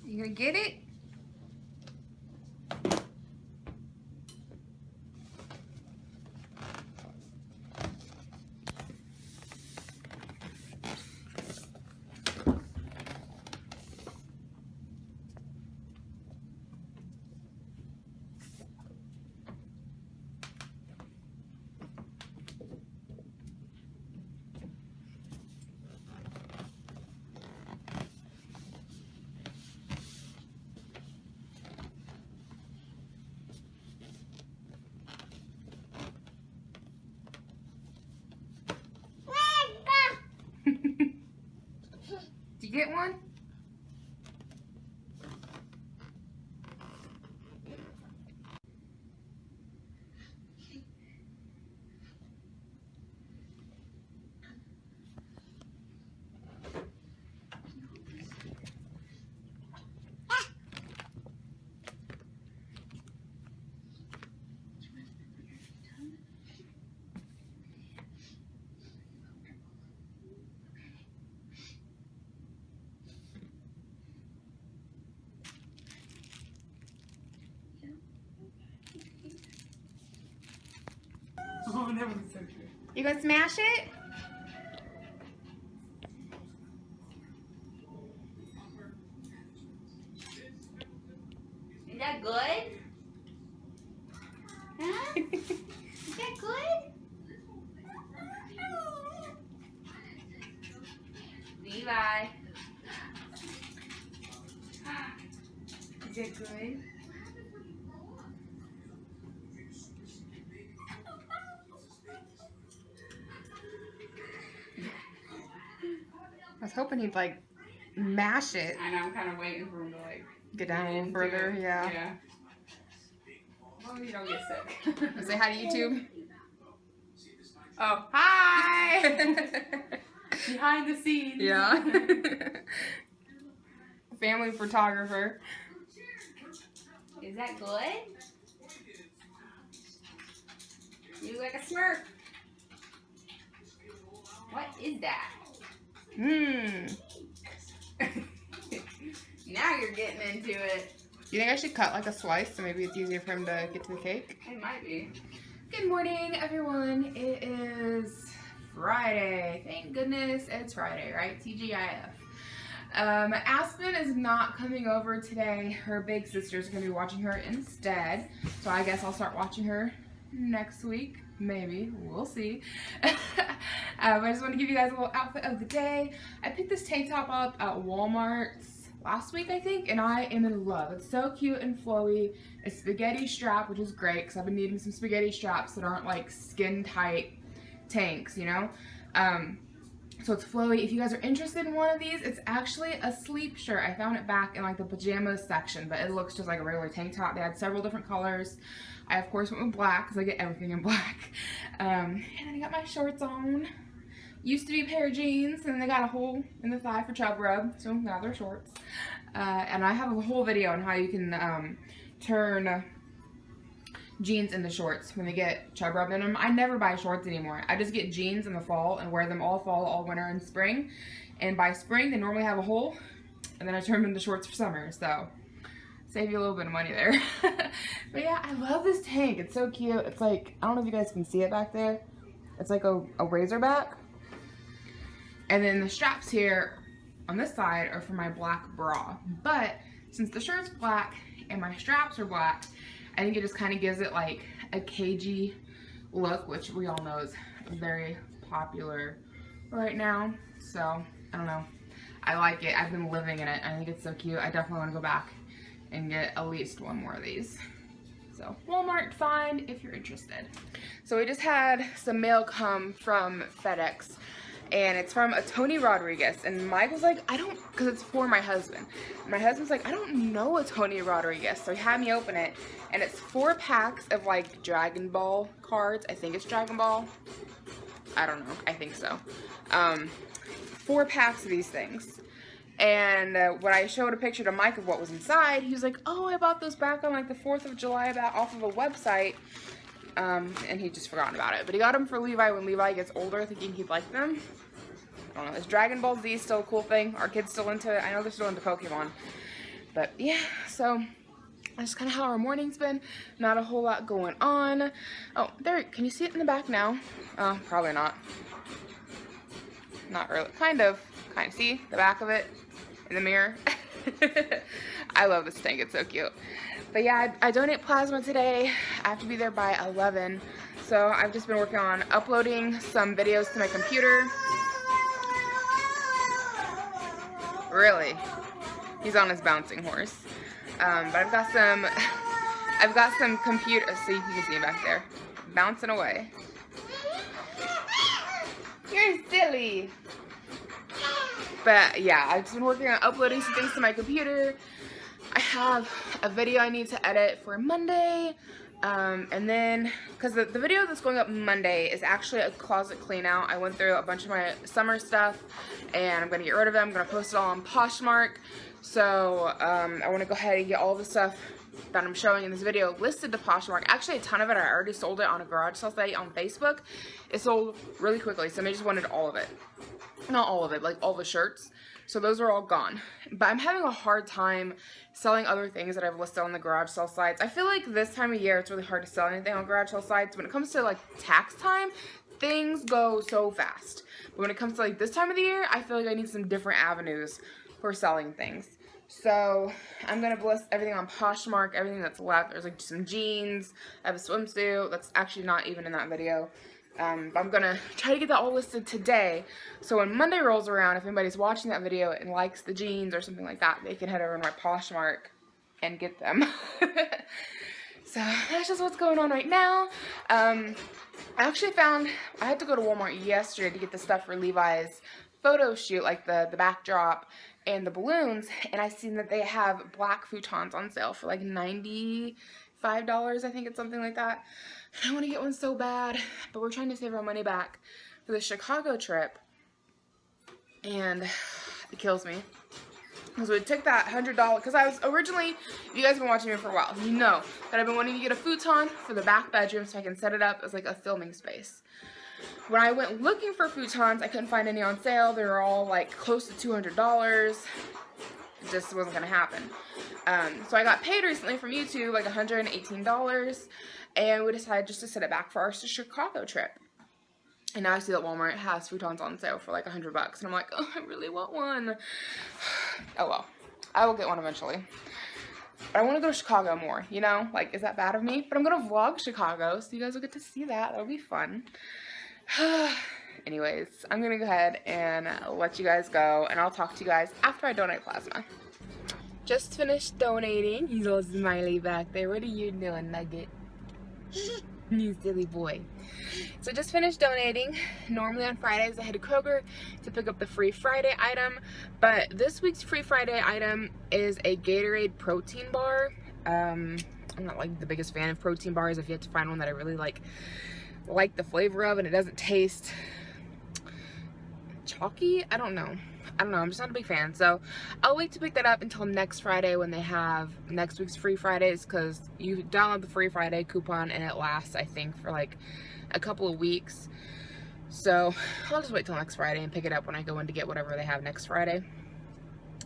[SPEAKER 1] You gonna get it? Did you get one?
[SPEAKER 3] Oh, that was so good.
[SPEAKER 1] You gonna smash it?
[SPEAKER 2] Is that good?
[SPEAKER 1] Is that good? Levi. Is it good? I was hoping he'd like mash it.
[SPEAKER 3] I know, I'm kind of waiting for him to like
[SPEAKER 1] Get down a little further, yeah.
[SPEAKER 3] Yeah. Well, you don't get sick.
[SPEAKER 1] Say hi to YouTube.
[SPEAKER 3] Oh,
[SPEAKER 1] Hi!
[SPEAKER 3] behind the scenes.
[SPEAKER 1] Yeah. Family photographer.
[SPEAKER 3] Is that good? You look like a Smurf. What is that? Now you're getting into it.
[SPEAKER 1] You think I should cut like a slice so maybe it's easier for him to get to the cake?
[SPEAKER 3] It might be.
[SPEAKER 1] Good morning, everyone. It is Friday. Thank goodness it's Friday, right? TGIF. Aspen is not coming over today. Her big sister's going to be watching her instead. So I guess I'll start watching her next week. Maybe. We'll see. I just want to give you guys a little outfit of the day. I picked this tank top up at Walmart last week, I think, and I am in love. It's so cute and flowy. It's spaghetti strap, which is great because I've been needing some spaghetti straps that aren't like skin tight tanks, you know? So it's flowy. If you guys are interested in one of these, it's actually a sleep shirt. I found it back in like the pajamas section, but it looks just like a regular tank top. They had several different colors. I of course went with black because I get everything in black. And then I got my shorts on. Used to be a pair of jeans, and they got a hole in the thigh for chub rub, so now they're shorts. And I have a whole video on how you can turn jeans into shorts when they get chub rub in them. I never buy shorts anymore. I just get jeans in the fall and wear them all fall, all winter, and spring. And by spring, they normally have a hole, and then I turn them into shorts for summer, so save you a little bit of money there. But yeah, I love this tank. It's so cute. It's like, I don't know if you guys can see it back there. It's like a razorback. And then the straps here on this side are for my black bra. But since the shirt's black and my straps are black, I think it just kind of gives it like a cagey look, which we all know is very popular right now. So, I don't know. I like it. I've been living in it. I think it's so cute. I definitely want to go back and get at least one more of these. So, Walmart find if you're interested. So, we just had some mail come from FedEx. And it's from a Tony Rodriguez. And Mike was like, I don't, because it's for my husband. My husband's like, I don't know a Tony Rodriguez. So he had me open it. And it's 4 packs of like Dragon Ball cards. I think it's Dragon Ball. I don't know. I think so. 4 packs of these things. And when I showed a picture to Mike of what was inside, he was like, oh, I bought those back on like the 4th of July off of a website. And he just forgotten about it. But he got them for Levi when Levi gets older, thinking he'd like them. I don't know. Is Dragon Ball Z still a cool thing? Are kids still into it? I know they're still into Pokemon. But yeah, so that's kind of how our morning's been. Not a whole lot going on. Oh, there. Can you see it in the back now? Oh, probably not. Not really. Kind of. See the back of it in the mirror? I love this tank. It's so cute. But yeah, I donate plasma today. I have to be there by 11. So I've just been working on uploading some videos to my computer. Really? He's on his bouncing horse. But I've got some computer, so you can see him back there, bouncing away. You're silly. But yeah, I've just been working on uploading some things to my computer. I have a video I need to edit for Monday, and then, because the video that's going up Monday is actually a closet clean out. I went through a bunch of my summer stuff, and I'm going to get rid of it. I'm going to post it all on Poshmark, so I want to go ahead and get all the stuff that I'm showing in this video listed to Poshmark. Actually, a ton of it, I already sold it on a garage sale site on Facebook. It sold really quickly, so I just wanted all of it. Not all of it, like all the shirts. So those are all gone. But I'm having a hard time selling other things that I've listed on the garage sale sites. I feel like this time of year it's really hard to sell anything on garage sale sites. When it comes to like tax time, things go so fast. But when it comes to like this time of the year, I feel like I need some different avenues for selling things. So I'm gonna list everything on Poshmark, everything that's left. There's like some jeans, I have a swimsuit that's actually not even in that video. But I'm gonna try to get that all listed today, so when Monday rolls around, if anybody's watching that video and likes the jeans or something like that, they can head over to my Poshmark and get them. So that's just what's going on right now. I actually found, I had to go to Walmart yesterday to get the stuff for Levi's photo shoot, like the backdrop and the balloons, and I seen that they have black futons on sale for like $95, I think it's something like that. And I want to get one so bad, but we're trying to save our money back for the Chicago trip, and it kills me. Because we took that $100, because I was originally, if you guys have been watching me for a while, you know that I've been wanting to get a futon for the back bedroom so I can set it up as like a filming space. When I went looking for futons, I couldn't find any on sale. They were all like close to $200. It just wasn't going to happen. So I got paid recently from YouTube like $118, and we decided just to set it back for our Chicago trip. And now I see that Walmart has futons on sale for like $100, and I'm like, oh, I really want one. Oh well, I will get one eventually. But I want to go to Chicago more, you know? Like, is that bad of me? But I'm going to vlog Chicago, so you guys will get to see that. That'll be fun. Anyways, I'm going to go ahead and let you guys go, and I'll talk to you guys after I donate plasma. Just finished donating. He's all smiley back there. What are you doing, Nugget? You silly boy. So just finished donating. Normally on Fridays I head to Kroger to pick up the free Friday item, but this week's free Friday item is a Gatorade protein bar. I'm not like the biggest fan of protein bars. I've yet to find one that I really like the flavor of, and it doesn't taste chalky. I don't know, I'm just not a big fan, so I'll wait to pick that up until next Friday when they have next week's free Fridays, because you download the free Friday coupon and it lasts, I think, for like a couple of weeks. So I'll just wait till next Friday and pick it up when I go in to get whatever they have next Friday.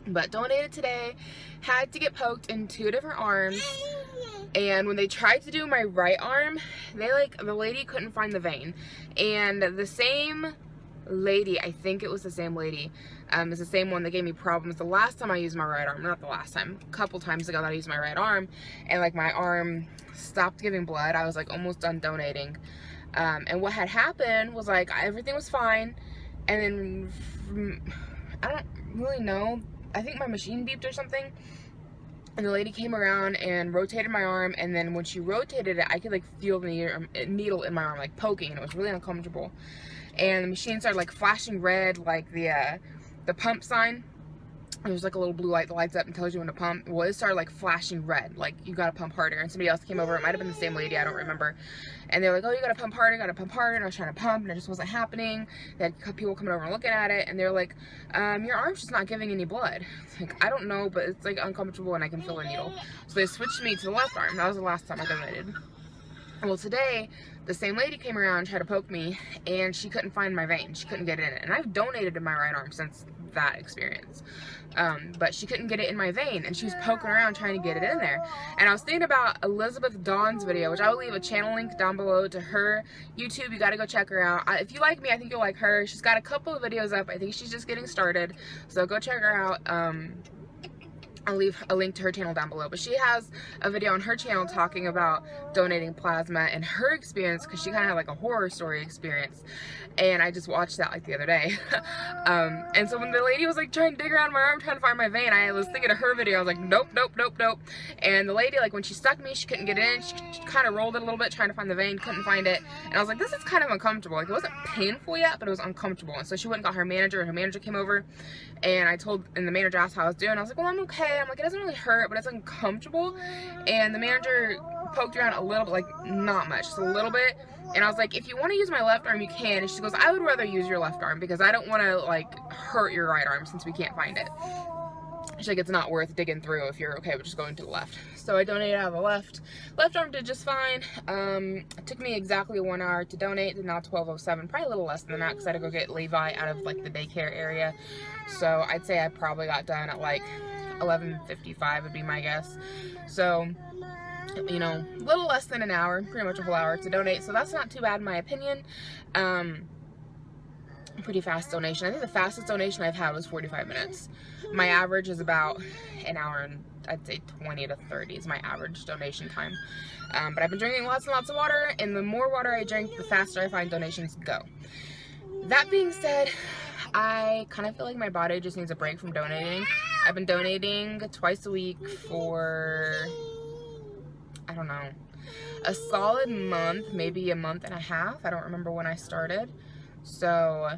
[SPEAKER 1] But donated today, had to get poked in 2 different arms, and when they tried to do my right arm, the lady couldn't find the vein, and the same lady, I think it was the same lady, is the same one that gave me problems the last time I used my right arm. Not the last time, a couple times ago that I used my right arm, and like my arm stopped giving blood. I was like almost done donating, and what had happened was like everything was fine, and then I don't really know, I think my machine beeped or something, and the lady came around and rotated my arm, and then when she rotated it, I could like feel the needle in my arm like poking, and it was really uncomfortable. And the machine started like flashing red, like the pump sign. There's like a little blue light that lights up and tells you when to pump. Well, it started like flashing red, like you gotta pump harder. And somebody else came over, it might have been the same lady, I don't remember. And they were like, oh, you gotta pump harder, and I was trying to pump, and it just wasn't happening. They had people coming over and looking at it, and they're like, your arm's just not giving any blood. It's like, I don't know, but it's like uncomfortable and I can feel a needle. So they switched me to the left arm. That was the last time I donated. Well, today, the same lady came around and tried to poke me, and she couldn't find my vein. She couldn't get it in it. And I've donated in my right arm since that experience. But she couldn't get it in my vein, and she was poking around trying to get it in there. And I was thinking about Elizabeth Dawn's video, which I will leave a channel link down below to her YouTube. You gotta go check her out. If you like me, I think you'll like her. She's got a couple of videos up. I think she's just getting started, so go check her out. I'll leave a link to her channel down below, but she has a video on her channel talking about donating plasma and her experience, because she kind of had like a horror story experience, and I just watched that like the other day. And so when the lady was like trying to dig around my arm trying to find my vein, I was thinking of her video. I was like, nope, nope, nope, nope. And the lady, like when she stuck me, she couldn't get in. She kind of rolled it a little bit trying to find the vein, couldn't find it, and I was like, this is kind of uncomfortable. Like, it wasn't painful yet, but it was uncomfortable. And so she went and got her manager, and her manager came over, and the manager asked how I was doing. I was like, well, I'm okay. I'm like, it doesn't really hurt, but it's uncomfortable. And the manager poked around a little bit, like not much, just a little bit. And I was like, if you want to use my left arm, you can. And she goes, I would rather use your left arm because I don't want to like hurt your right arm since we can't find it. She's like, it's not worth digging through if you're okay with just going to the left. So I donated out of the left. Left arm did just fine. It took me exactly 1 hour to donate, and now 12:07, probably a little less than that because I had to go get Levi out of like the daycare area. So I'd say I probably got done at like 11:55 would be my guess. So, you know, a little less than an hour, pretty much a whole hour to donate. So that's not too bad in my opinion. pretty fast donation. I think the fastest donation I've had was 45 minutes. My average is about an hour and I'd say 20 to 30 is my average donation time. But I've been drinking lots and lots of water, and the more water I drink, the faster I find donations go. That being said, I kind of feel like my body just needs a break from donating. I've been donating twice a week for, I don't know, a solid month, maybe a month and a half. I don't remember when I started. So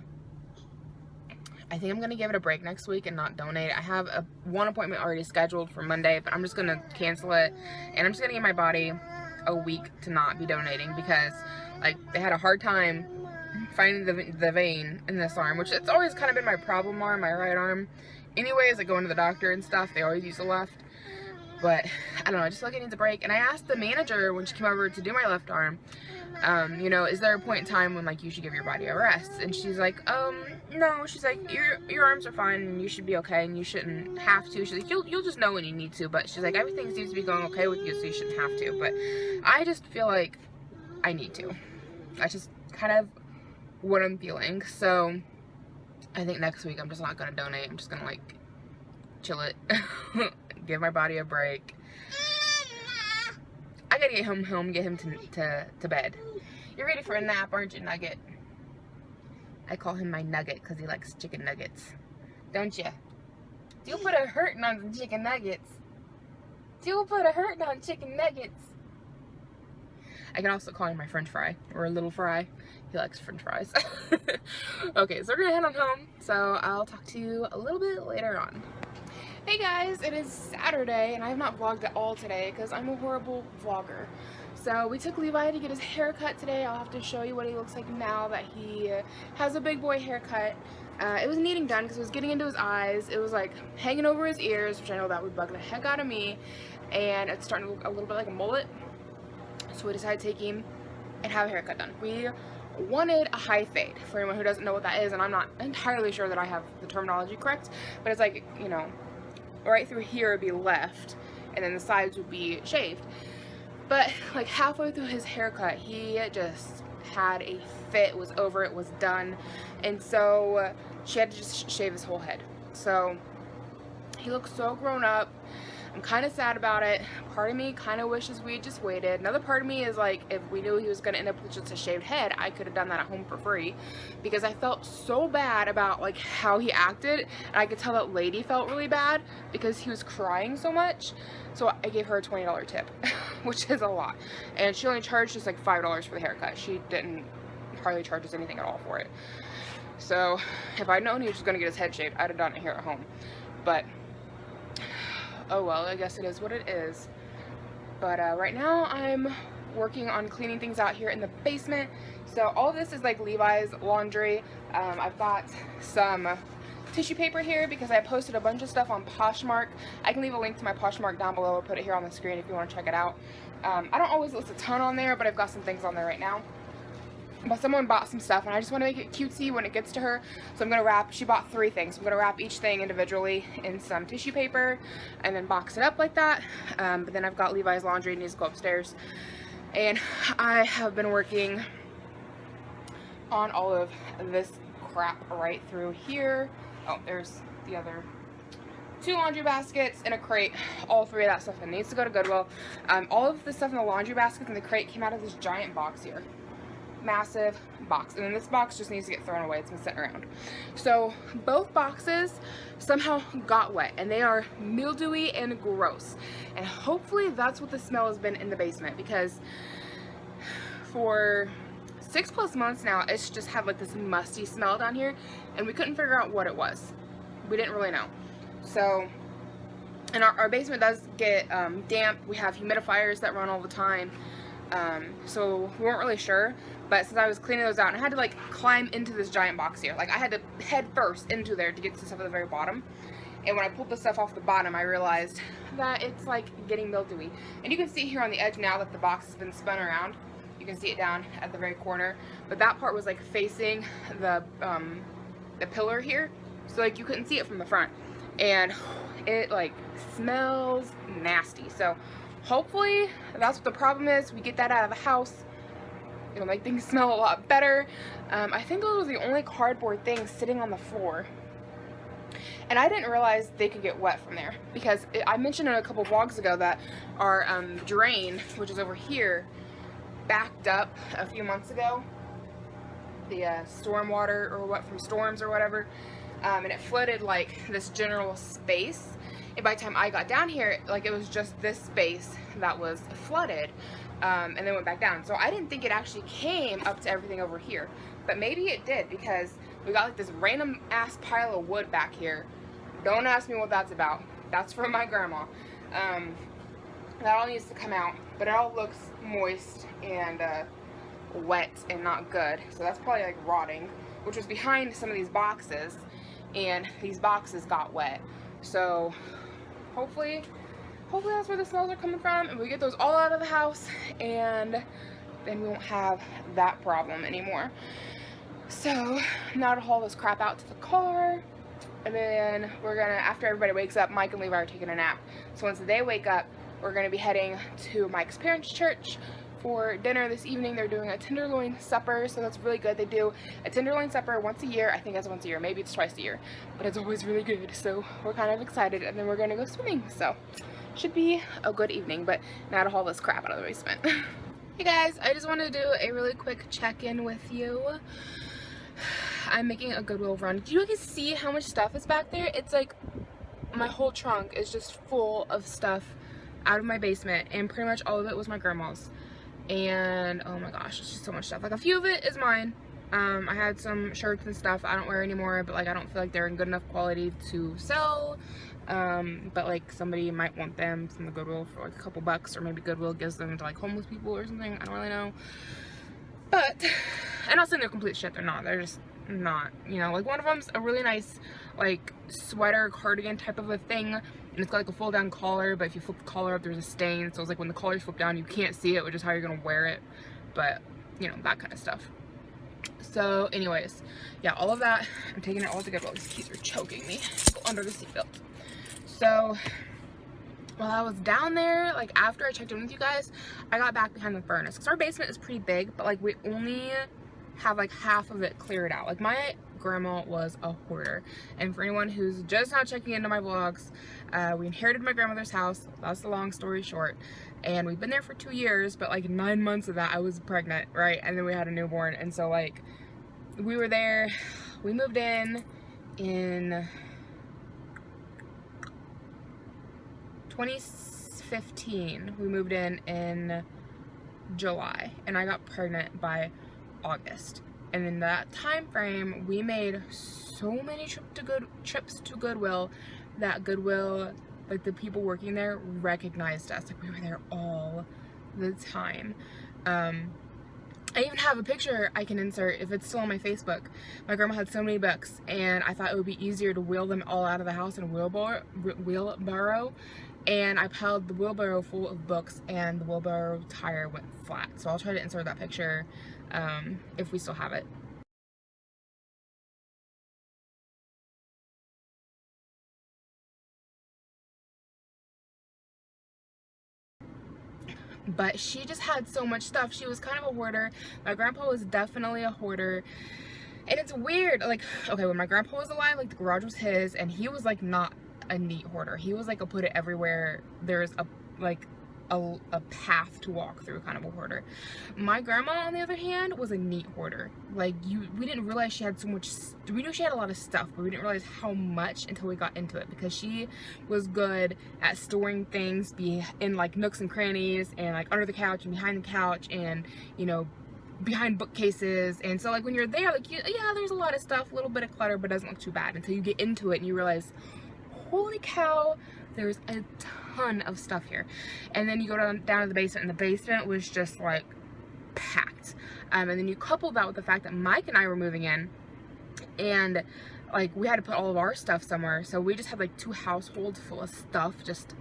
[SPEAKER 1] I think I'm gonna give it a break next week and not donate. I have one appointment already scheduled for Monday, but I'm just gonna cancel it, and I'm just gonna give my body a week to not be donating, because like they had a hard time finding the vein in this arm, which it's always kind of been my problem arm, my right arm. Anyways, like going to the doctor and stuff, they always use the left. But I don't know, I just feel like it needs a break. And I asked the manager when she came over to do my left arm, you know, is there a point in time when like you should give your body a rest? And she's like, no. She's like, your arms are fine and you should be okay and you shouldn't have to. She's like, you'll just know when you need to. But she's like, everything seems to be going okay with you, so you shouldn't have to. But I just feel like I need to. That's just kind of what I'm feeling. So I think next week I'm just not gonna donate. I'm just gonna like chill it. Give my body a break. I gotta get him home, get him to bed. You're ready for a nap, aren't you, Nugget? I call him my Nugget because he likes chicken nuggets. Don't you? Do you put a hurting on some chicken nuggets? Do you put a hurting on chicken nuggets? I can also call him my French fry, or a little fry. He likes French fries. Okay, so we're gonna head on home. So I'll talk to you a little bit later on. Hey guys, it is Saturday and I have not vlogged at all today because I'm a horrible vlogger. So we took Levi to get his haircut today. I'll have to show you what he looks like now that he has a big boy haircut. It was needing done because it was getting into his eyes. It was like hanging over his ears, which I know that would bug the heck out of me. And it's starting to look a little bit like a mullet. So we decided to take him and have a haircut done. We wanted a high fade, for anyone who doesn't know what that is, and I'm not entirely sure that I have the terminology correct, but it's like, you know, right through here would be left, and then the sides would be shaved. But like halfway through his haircut, he just had a fit, was over it, was done, and so she had to just shave his whole head. So he looks so grown up. I'm kind of sad about it. Part of me kind of wishes we had just waited. Another part of me is like, if we knew he was going to end up with just a shaved head, I could have done that at home for free, because I felt so bad about like how he acted, and I could tell that lady felt really bad because he was crying so much. So I gave her a $20 tip, which is a lot, and she only charged us like $5 for the haircut. She didn't hardly charge us anything at all for it. So if I'd known he was just going to get his head shaved, I'd have done it here at home. But oh well, I guess it is what it is. But right now I'm working on cleaning things out here in the basement. So all this is like Levi's laundry. I've got some tissue paper here because I posted a bunch of stuff on Poshmark. I can leave a link to my Poshmark down below. I'll put it here on the screen if you want to check it out. I don't always list a ton on there, but I've got some things on there right now. But someone bought some stuff and I just want to make it cutesy when it gets to her. So I'm going to wrap, she bought 3 things. So I'm going to wrap each thing individually in some tissue paper and then box it up like that. But then I've got Levi's laundry, needs to go upstairs. And I have been working on all of this crap right through here. Oh, there's the other 2 laundry baskets and a crate. All 3 of that stuff needs to go to Goodwill. All of the stuff in the laundry baskets and the crate came out of this giant box here. Massive box, and then this box just needs to get thrown away. It's been sitting around. So both boxes somehow got wet and they are mildewy and gross, and hopefully that's what the smell has been in the basement, because for 6+ months now it's just had like this musty smell down here and we couldn't figure out what it was. We didn't really know. So, and our basement does get damp. We have humidifiers that run all the time. So we weren't really sure, but since I was cleaning those out, and I had to like climb into this giant box here, like I had to head first into there to get to stuff at the very bottom, and when I pulled the stuff off the bottom, I realized that it's like getting mildewy. And you can see here on the edge now that the box has been spun around. You can see it down at the very corner, but that part was like facing the pillar here, so like you couldn't see it from the front, and it like smells nasty. So hopefully that's what the problem is. We get that out of the house It'll make things smell a lot better. I think those were the only cardboard things sitting on the floor. And I didn't realize they could get wet from there, because I mentioned in a couple vlogs ago that our drain, which is over here, backed up a few months ago. The storm water, or what, from storms or whatever, and it flooded like this general space. And by the time I got down here, like, it was just this space that was flooded, and then went back down. So I didn't think it actually came up to everything over here, but maybe it did, because we got like this random ass pile of wood back here. Don't ask me what that's about. That's from my grandma. That all needs to come out, but it all looks moist and wet and not good. So that's probably like rotting, which was behind some of these boxes, and these boxes got wet. So hopefully that's where the smells are coming from, and we get those all out of the house, and then we won't have that problem anymore. So now to haul this crap out to the car, and then we're gonna, after everybody wakes up, Mike and Levi are taking a nap. So once they wake up, we're gonna be heading to Mike's parents' church for dinner this evening. They're doing a tenderloin supper, so that's really good. They do a tenderloin supper once a year. I think it's once a year, maybe it's twice a year, but it's always really good. So we're kind of excited, and then we're gonna go swimming. So should be a good evening. But now to haul this crap out of the basement. Hey guys, I just wanted to do a really quick check-in with you. I'm making a Goodwill run. Do you guys see how much stuff is back there? It's like my whole trunk is just full of stuff out of my basement, and pretty much all of it was my grandma's. And oh my gosh, it's just so much stuff. Like, a few of it is mine. I had some shirts and stuff I don't wear anymore, but like I don't feel like they're in good enough quality to sell. But like somebody might want them from the Goodwill for like a couple bucks, or maybe Goodwill gives them to like homeless people or something. I don't really know. But I'm not saying they're complete shit. They're not. They're just not, you know. Like, one of them's a really nice like sweater cardigan type of a thing, and it's got like a fold down collar, but if you flip the collar up, there's a stain. So it's like when the collar's flipped down, you can't see it, which is how you're gonna wear it. But you know, that kind of stuff. So anyways, yeah, all of that, I'm taking it all to Goodwill. These keys are choking me. Go under the seatbelt. So while I was down there, like after I checked in with you guys, I got back behind the furnace, because our basement is pretty big, but like we only have like half of it cleared out. Like, my grandma was a hoarder, and for anyone who's just now checking into my vlogs, we inherited my grandmother's house. That's the long story short, and we've been there for 2 years, but like 9 months of that I was pregnant, right? And then we had a newborn, and so like we were there. We moved in 2015. We moved in July, and I got pregnant by August. And in that time frame, we made so many trips to Goodwill that Goodwill, like the people working there, recognized us. Like, we were there all the time. I even have a picture I can insert if it's still on my Facebook. My grandma had so many books, and I thought it would be easier to wheel them all out of the house in a wheelbarrow. And I piled the wheelbarrow full of books, and the wheelbarrow tire went flat. So I'll try to insert that picture if we still have it. But she just had so much stuff. She was kind of a hoarder. My grandpa was definitely a hoarder. And it's weird, like, okay, when my grandpa was alive, like, the garage was his, and he was like not a neat hoarder. He was like a put it everywhere, there's a path to walk through kind of a hoarder. My grandma, on the other hand, was a neat hoarder. Like, we didn't realize she had so much. We knew she had a lot of stuff, but we didn't realize how much until we got into it, because she was good at storing things in like nooks and crannies, and like under the couch and behind the couch, and you know, behind bookcases. And so like when you're there, like, yeah, there's a lot of stuff, a little bit of clutter, but it doesn't look too bad until you get into it and you realize, holy cow, there's a ton of stuff here. And then you go down to the basement, and the basement was just like packed. And then you couple that with the fact that Mike and I were moving in, and like we had to put all of our stuff somewhere, so we just had like 2 households full of stuff just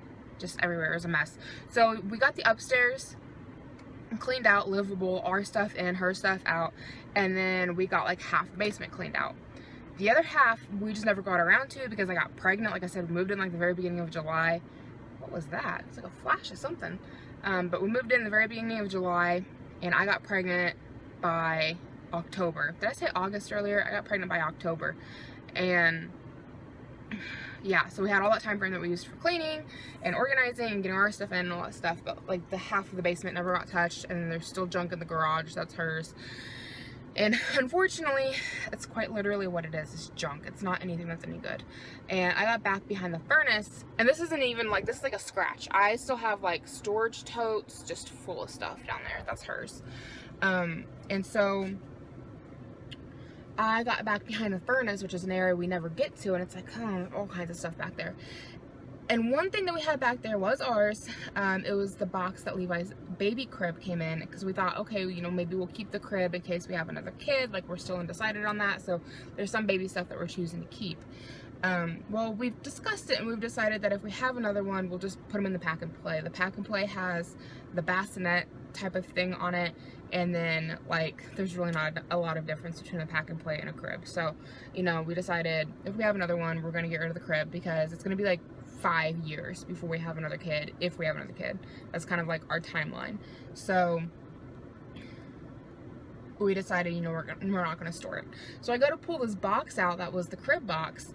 [SPEAKER 1] everywhere. It was a mess. So we got the upstairs cleaned out, livable, our stuff in, her stuff out, and then we got like half the basement cleaned out. The other half we just never got around to because I got pregnant. Like I said, we moved in like the very beginning of July. What was that? It's like a flash of something. But we moved in the very beginning of July, and I got pregnant by October. Did I say August earlier? I got pregnant by October. And yeah, so we had all that time frame that we used for cleaning and organizing and getting our stuff in and all that stuff, but like the half of the basement never got touched, and there's still junk in the garage. That's hers. And unfortunately, it's quite literally what it is. It's junk. It's not anything that's any good. And I got back behind the furnace, and this isn't even like, this is like a scratch. I still have like storage totes just full of stuff down there. That's hers. And so I got back behind the furnace, which is an area we never get to, and it's like, oh, all kinds of stuff back there. And one thing that we had back there was ours. It was the box that Levi's baby crib came in, because we thought, okay, you know, maybe we'll keep the crib in case we have another kid. Like, we're still undecided on that, so there's some baby stuff that we're choosing to keep. Well, we've discussed it, and we've decided that if we have another one, we'll just put them in the pack and play. The pack and play has the bassinet type of thing on it, and then like there's really not a lot of difference between a pack and play and a crib. So, you know, we decided if we have another one, we're gonna get rid of the crib, because it's gonna be like 5 years before we have another kid, if we have another kid. That's kind of like our timeline. So we decided, you know, we're not going to store it. So I go to pull this box out that was the crib box,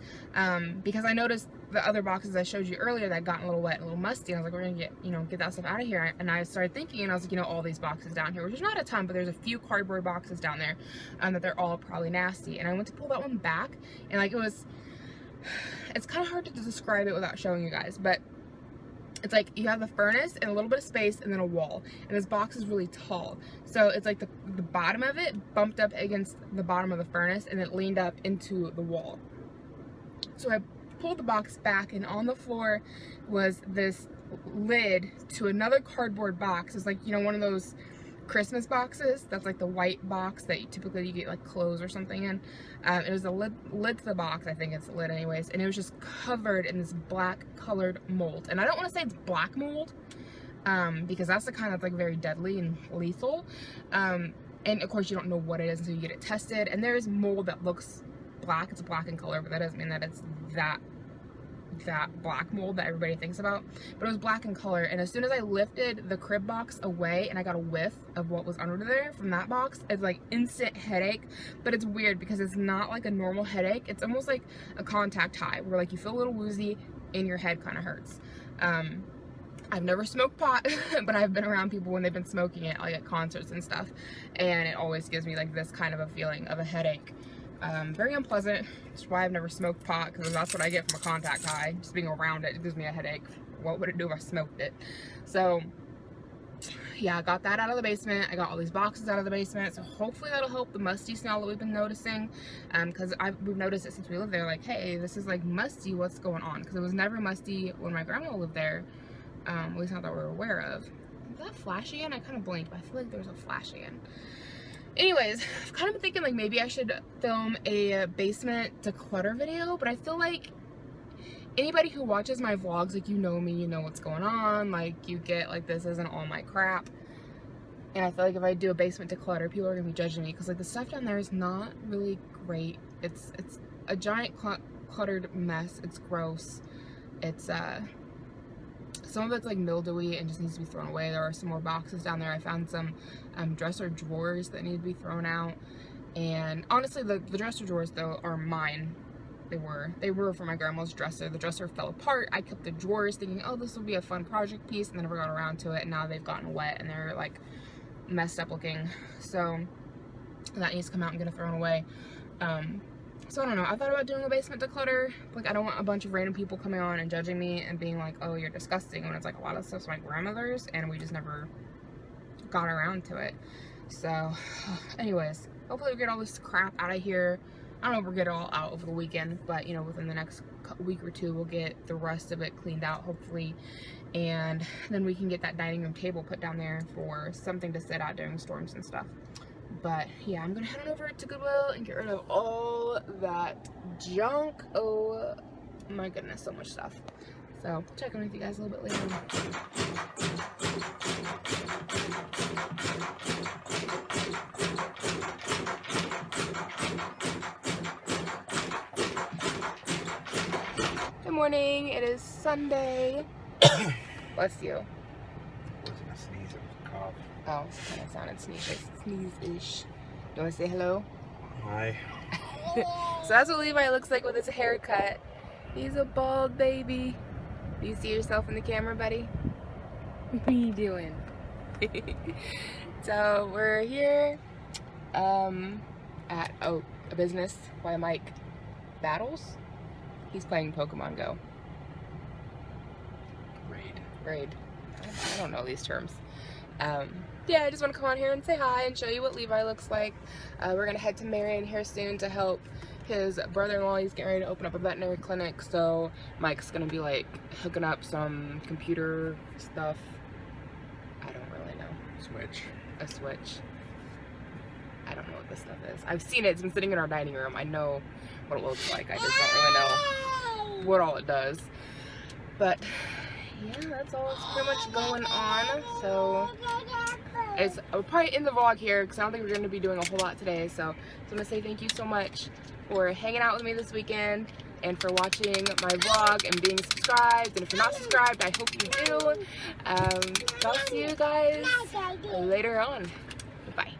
[SPEAKER 1] because I noticed the other boxes I showed you earlier that got a little wet, a little musty. And I was like, we're going to get that stuff out of here. And I started thinking, and I was like, you know, all these boxes down here, which is not a ton, but there's a few cardboard boxes down there, that they're all probably nasty. And I went to pull that one back, and like it's kind of hard to describe it without showing you guys, but it's like you have the furnace and a little bit of space and then a wall, and this box is really tall, so it's like the bottom of it bumped up against the bottom of the furnace, and it leaned up into the wall. So I pulled the box back, and on the floor was this lid to another cardboard box. It's like, you know, one of those Christmas boxes that's like the white box that typically you get like clothes or something in. It was a lid to the box, I think it's a lid anyways, and it was just covered in this black colored mold. And I don't want to say it's black mold, because that's the kind that's like very deadly and lethal, and of course you don't know what it is until you get it tested. And there is mold that looks black, it's black in color, but that doesn't mean that it's that black mold that everybody thinks about. But it was black in color, and as soon as I lifted the crib box away and I got a whiff of what was under there from that box, it's like instant headache. But it's weird because it's not like a normal headache. It's almost like a contact high, where like you feel a little woozy and your head kind of hurts. I've never smoked pot, but I've been around people when they've been smoking it, like at concerts and stuff, and it always gives me like this kind of a feeling of a headache. Very unpleasant. That's why I've never smoked pot, because that's what I get from a contact high. Just being around it gives me a headache. What would it do if I smoked it? So yeah, I got that out of the basement. I got all these boxes out of the basement, so hopefully that'll help the musty smell that we've been noticing, because we've noticed it since we lived there, like, hey, this is like musty, what's going on? Because it was never musty when my grandma lived there, at least not that we're aware of. Is that flash again? I kind of blinked, but I feel like there's a flash again. Anyways, I've kind of been thinking like maybe I should film a basement declutter video, but I feel like anybody who watches my vlogs, like, you know me, you know what's going on, like, you get like, this isn't all my crap. And I feel like if I do a basement declutter, people are gonna be judging me, because like the stuff down there is not really great. It's a giant cluttered mess. It's gross. It's some of it's like mildewy and just needs to be thrown away. There are some more boxes down there. I found some dresser drawers that need to be thrown out. And honestly, the dresser drawers though are mine. They were for my grandma's dresser. The dresser fell apart. I kept the drawers thinking, oh, this will be a fun project piece, and then never got around to it. And now they've gotten wet and they're like messed up looking. So that needs to come out and get it thrown away. So I don't know, I thought about doing a basement declutter. Like, I don't want a bunch of random people coming on and judging me and being like, oh, you're disgusting, when it's like a lot of stuff's my grandmother's and we just never got around to it. So anyways, hopefully we get all this crap out of here. I don't know if we'll get it all out over the weekend, but you know, within the next week or two we'll get the rest of it cleaned out, hopefully, and then we can get that dining room table put down there for something to sit at during storms and stuff. But yeah, I'm gonna head on over to Goodwill and get rid of all that junk. Oh my goodness, so much stuff. So check in with you guys a little bit later. Good morning, it is Sunday. Bless you.
[SPEAKER 3] Wasn't a sneeze, it was a cough.
[SPEAKER 1] Oh, it kind of sounded sneeze-ish. You want to say hello?
[SPEAKER 3] Hi.
[SPEAKER 1] So that's what Levi looks like with his haircut. He's a bald baby. Do you see yourself in the camera, buddy? What are you doing? So we're here at a business while Mike battles. He's playing Pokemon Go. Raid. I don't know these terms. Yeah, I just want to come on here and say hi and show you what Levi looks like. We're gonna head to Marion here soon to help his brother-in-law. He's getting ready to open up a veterinary clinic, so Mike's gonna be like hooking up some computer stuff. I don't really know. A switch. I don't know what this stuff is. I've seen it. It's been sitting in our dining room. I know what it looks like. I just don't really know what all it does. But yeah, that's all that's pretty much going on. So it's probably in the vlog here because I don't think we're going to be doing a whole lot today. So I just want to say thank you so much for hanging out with me this weekend and for watching my vlog and being subscribed. And if you're not subscribed, I hope you do. I'll see you guys later on. Bye.